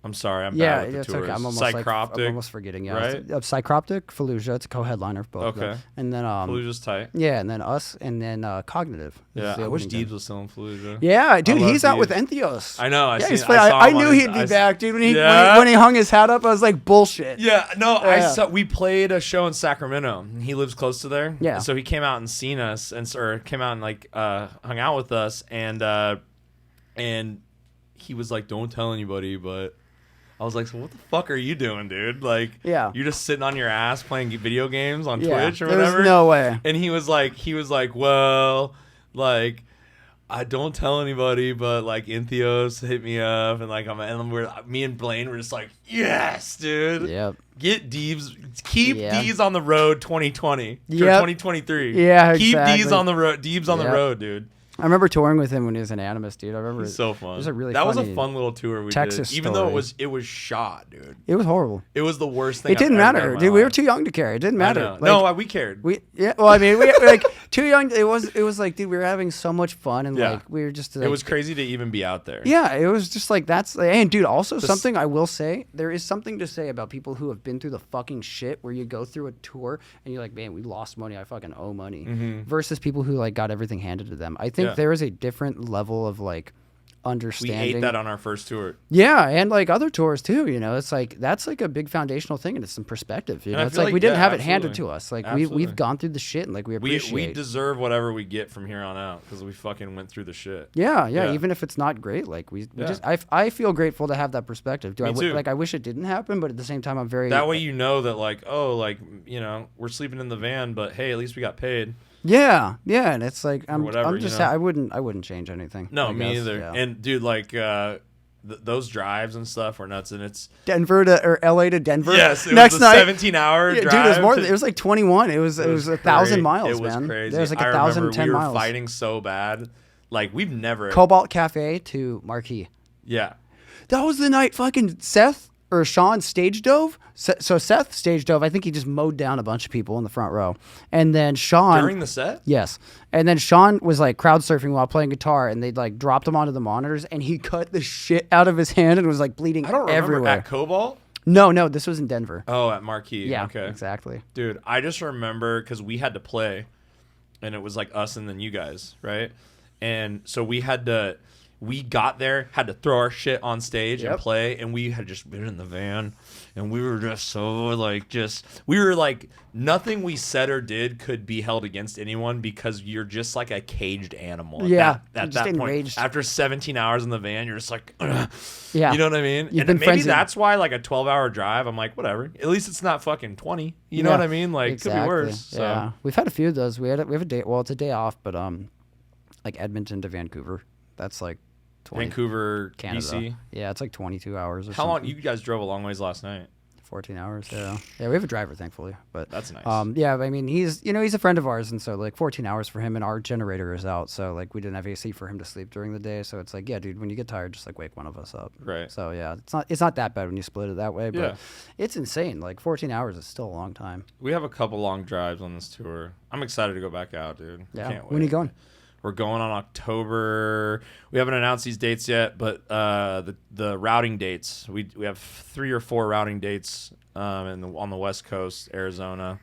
I'm sorry, I'm bad with the
it's
tours.
okay. I'm
Psychroptic,
almost forgetting. Yeah,
right?
Psychroptic, Fallujah. It's a co-headliner of both. of them.
Okay.
And then
Fallujah's tight.
yeah, and then us, and then Cognitive. is
Yeah,
the
I wish
opening band.
Deebs was still in Fallujah.
Yeah, dude,
love
he's out with
Deebs.
Entheos.
I know.
I knew he'd be back, dude. When he hung his hat up, I was like, bullshit.
Yeah, no,
Yeah.
we played a show in Sacramento. He lives close to there.
Yeah.
So he came out and seen us, or came out and like hung out with us, and he was like, "Don't tell anybody," but I was like, "So what the fuck are you doing, dude? Like,
Yeah.
you're just sitting on your ass playing video games on
Yeah,
Twitch or
there's
whatever."
no way.
And he was like, "Well, like, I don't tell anybody, but like Entheos hit me up, and like me and Blaine were just like, yes, dude,
Yep.
get Deebs, keep
Yeah.
Deebs on the road, 2020 or
Yep.
2023,
Yeah,
keep
exactly.
Deebs on the road, Deebs on the
Yep.
road, dude."
I remember touring with him when he was an Animus, dude. I remember
It's so fun.
It was a really
that was a
funny
fun little tour we
Texas
did, even though
story.
it was shot, dude.
It was horrible.
It was the worst thing.
It didn't
I've ever done
matter,
in my
dude. We were
life.
too young to care. It didn't
I
matter.
know.
Like,
No, we cared.
Well, I mean, we like too young. It was like, dude, we were having so much fun, and
Yeah.
like we were just. Like,
It was crazy to even be out there.
Yeah, it was just like that's. And dude, also something I will say, there is something to say about people who have been through the fucking shit where you go through a tour and you're like, man, we lost money. I fucking owe money. Versus people who like got everything handed to them. I think
Yeah.
there is a different level of like
We
understanding.
ate that on our first tour.
Yeah, and like other tours too, you know, it's like that's like a big foundational thing, and it's some perspective. You
And
know,
I
it's
feel
like
like-
we didn't
yeah,
have it handed
absolutely.
to us. Like
Absolutely.
we've gone through the shit, and like we appreciate.
We deserve whatever we get from here on out because we fucking went through the shit.
Yeah,
Yeah.
even if it's not great, like we
Yeah.
just I feel grateful to have that perspective.
Me too.
Like I wish it didn't happen, but at the same time, I'm very
That way you know that like, oh, like, you know, we're sleeping in the van, but hey, at least we got paid.
Yeah, and it's like
whatever,
I'm
you
just
know?
I wouldn't change anything.
No,
I
me
guess,
either.
yeah.
And dude, like those drives and stuff were nuts, and it's
Denver to or LA to Denver.
yes, it
next
was a
night.
17-hour
Yeah,
drive.
dude, it was more.
to-
It was like 21. It was 1,000
cra-
miles.
It was
man.
crazy.
There was like
I remember
1,010
we were
miles.
fighting so bad. Like we've never.
Cobalt Cafe to Marquee.
Yeah.
That was the night fucking Seth or Sean stage dove. So Seth stage dove. I think he just mowed down a bunch of people in the front row, and then Sean
During the set.
yes, and then Sean was like crowd surfing while playing guitar, and they like dropped him onto the monitors, and he cut the shit out of his hand and was like bleeding
I don't remember
everywhere.
at Cobalt.
No, this was in Denver.
Oh, at Marquee.
Yeah,
Okay.
exactly.
Dude, I just remember because we had to play, and it was like us and then you guys, right? And so we got there, had to throw our shit on stage and
Yep.
play, and we had just been in the van, and we were just so we were like, nothing we said or did could be held against anyone because you're just like a caged animal.
Yeah,
At
just
that point,
enraged.
after 17 hours in the van, you're just like, ugh.
Yeah.
You know what I mean?
You've
And
been
maybe
frenzied.
that's why like a 12-hour drive, I'm like, whatever. At least it's not fucking 20. You know
Yeah,
what I mean? Like, it could be worse. So.
Yeah, we've had a few of those. We have a day. Well, it's a day off, but like Edmonton to Vancouver. That's like 20,
Vancouver,
Canada.
BC.
Yeah, it's like 22 hours or
How long?
something.
You guys drove a long ways last night.
14 hours. Yeah, we have a driver, thankfully. But
That's nice.
yeah, I mean, he's a friend of ours, and so like 14 hours for him, and our generator is out, so like we didn't have AC for him to sleep during the day. So it's like, yeah, dude, when you get tired, just like wake one of us up.
Right.
So yeah, it's not that bad when you split it that way, but
Yeah.
it's insane. Like 14 hours is still a long time.
We have a couple long drives on this tour. I'm excited to go back out, dude.
Yeah.
Can't wait.
When are you going?
We're going on October. We haven't announced these dates yet, but the routing dates. We have 3 or 4 routing dates on the West Coast, Arizona,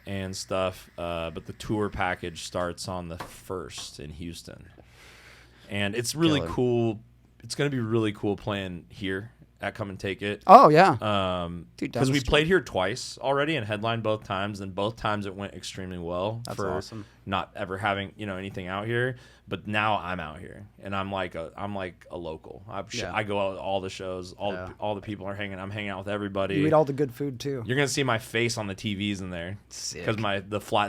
and stuff. But the tour package starts on the 1st in Houston, and it's really
Killer.
cool. It's gonna be really cool playing here at Come and Take It.
Oh yeah. Dude, down
Because
the
we
street.
played here twice already and headlined both times, and both times it went extremely well.
That's
for
awesome.
not ever having anything out here. But now I'm out here, and I'm like a local.
Yeah.
I go out to all the shows.
Yeah.
All the people are hanging. I'm hanging out with everybody.
You eat all the good food too.
You're gonna see my face on the TVs in there
Sick.
because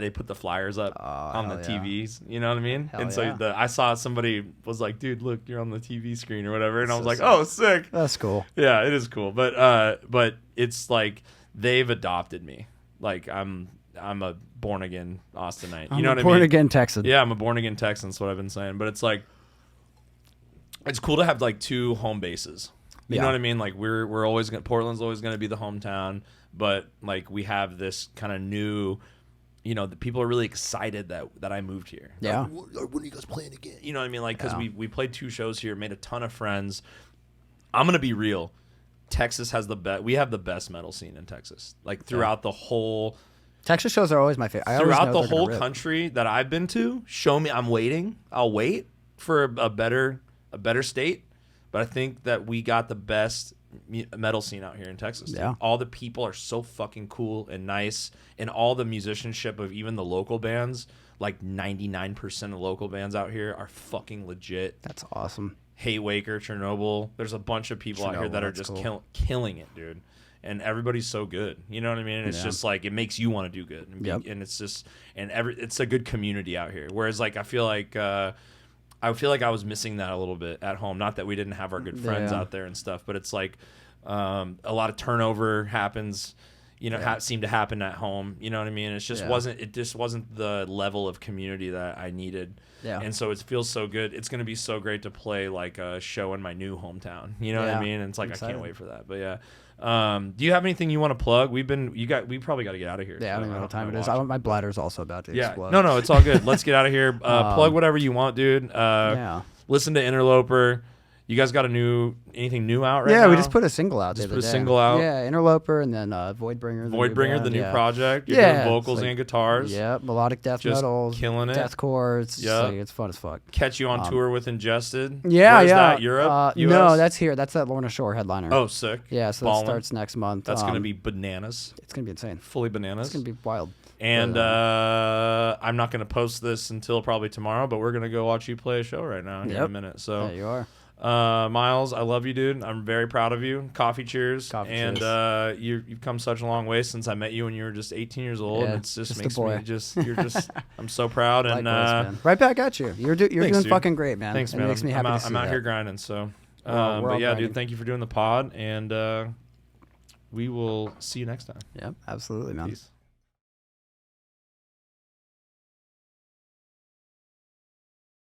they put the flyers up on the
hell yeah.
TVs. You know what I mean?
Hell
and so
yeah.
I saw somebody was like, "Dude, look, you're on the TV screen or whatever," and I was
so
like,
sick.
"Oh, sick."
That's cool.
Yeah, it is cool, but it's like they've adopted me. Like I'm a born again Austinite. You know what I mean?
Born again Texan.
Yeah, I'm a born again Texan. That's what I've been saying. But it's like it's cool to have like 2 home bases. You know what I mean? Like we're always gonna, Portland's always gonna be the hometown, but like we have this kind of new, you know, the people are really excited that I moved here.
Yeah.
Like, when are you guys playing again? You know what I mean? Like because we played 2 shows here, made a ton of friends. I'm gonna be real. Texas has we have the best metal scene in Texas. Like throughout the whole.
Texas shows are always my favorite.
Throughout the whole country that I've been to, show me. I'm waiting. I'll wait for a better state. But I think that we got the best metal scene out here in Texas.
Yeah.
All the people are so fucking cool and nice, and all the musicianship of even the local bands, like 99% of local bands out here are fucking legit.
That's awesome.
Haywaker, Chernobyl. There's a bunch of people out here that are just killing it, dude. And everybody's so good. You know what I mean? And it's just like it makes you want to do good. And it's just it's a good community out here. Whereas like I feel like I was missing that a little bit at home. Not that we didn't have our good friends out there and stuff, but it's like a lot of turnover happens. You know, seemed to happen at home. You know what I mean? It just wasn't the level of community that I needed. Yeah. And so it feels so good. It's going to be so great to play like a show in my new hometown. You know what I mean? And it's like I can't wait for that. But yeah. Do you have anything you want to plug? We probably got to get out of here.
Yeah, I don't know what time it is. My bladder's also about to explode.
No, it's all good. Let's get out of here. Plug whatever you want, dude. Listen to Interloper. You guys got anything new out right now?
Yeah, we just put a single out.
Just put a single out.
Yeah, Interloper and then Voidbringer.
Voidbringer, the new project. You're doing vocals and guitars.
Yeah, melodic death
just
metal,
killing it.
Deathcore. It's fun as fuck.
Catch you on tour with Ingested.
Yeah,
Where's that? Europe? US?
No, that's here. That's at Lorna Shore headliner.
Oh, sick.
Yeah, so that starts next month.
That's gonna be bananas.
It's gonna be insane.
Fully bananas.
It's gonna be wild.
And I'm not gonna post this until probably tomorrow, but we're gonna go watch you play a show right now in a minute. So
yeah, you are.
Miles, I love you, dude. I'm very proud of you. Coffee cheers.
Cheers.
You've come such a long way since I met you when you were just 18 years old.
Yeah,
and it just makes me you're just I'm so proud. And
likewise, right back at you. You're
thanks,
doing
dude.
fucking great, man.
Thanks, man.
It makes me happy to see
I'm out
that.
here grinding. So,
but yeah,
dude, thank you for doing the pod, and we will see you next time.
Yep, absolutely, man.
Peace.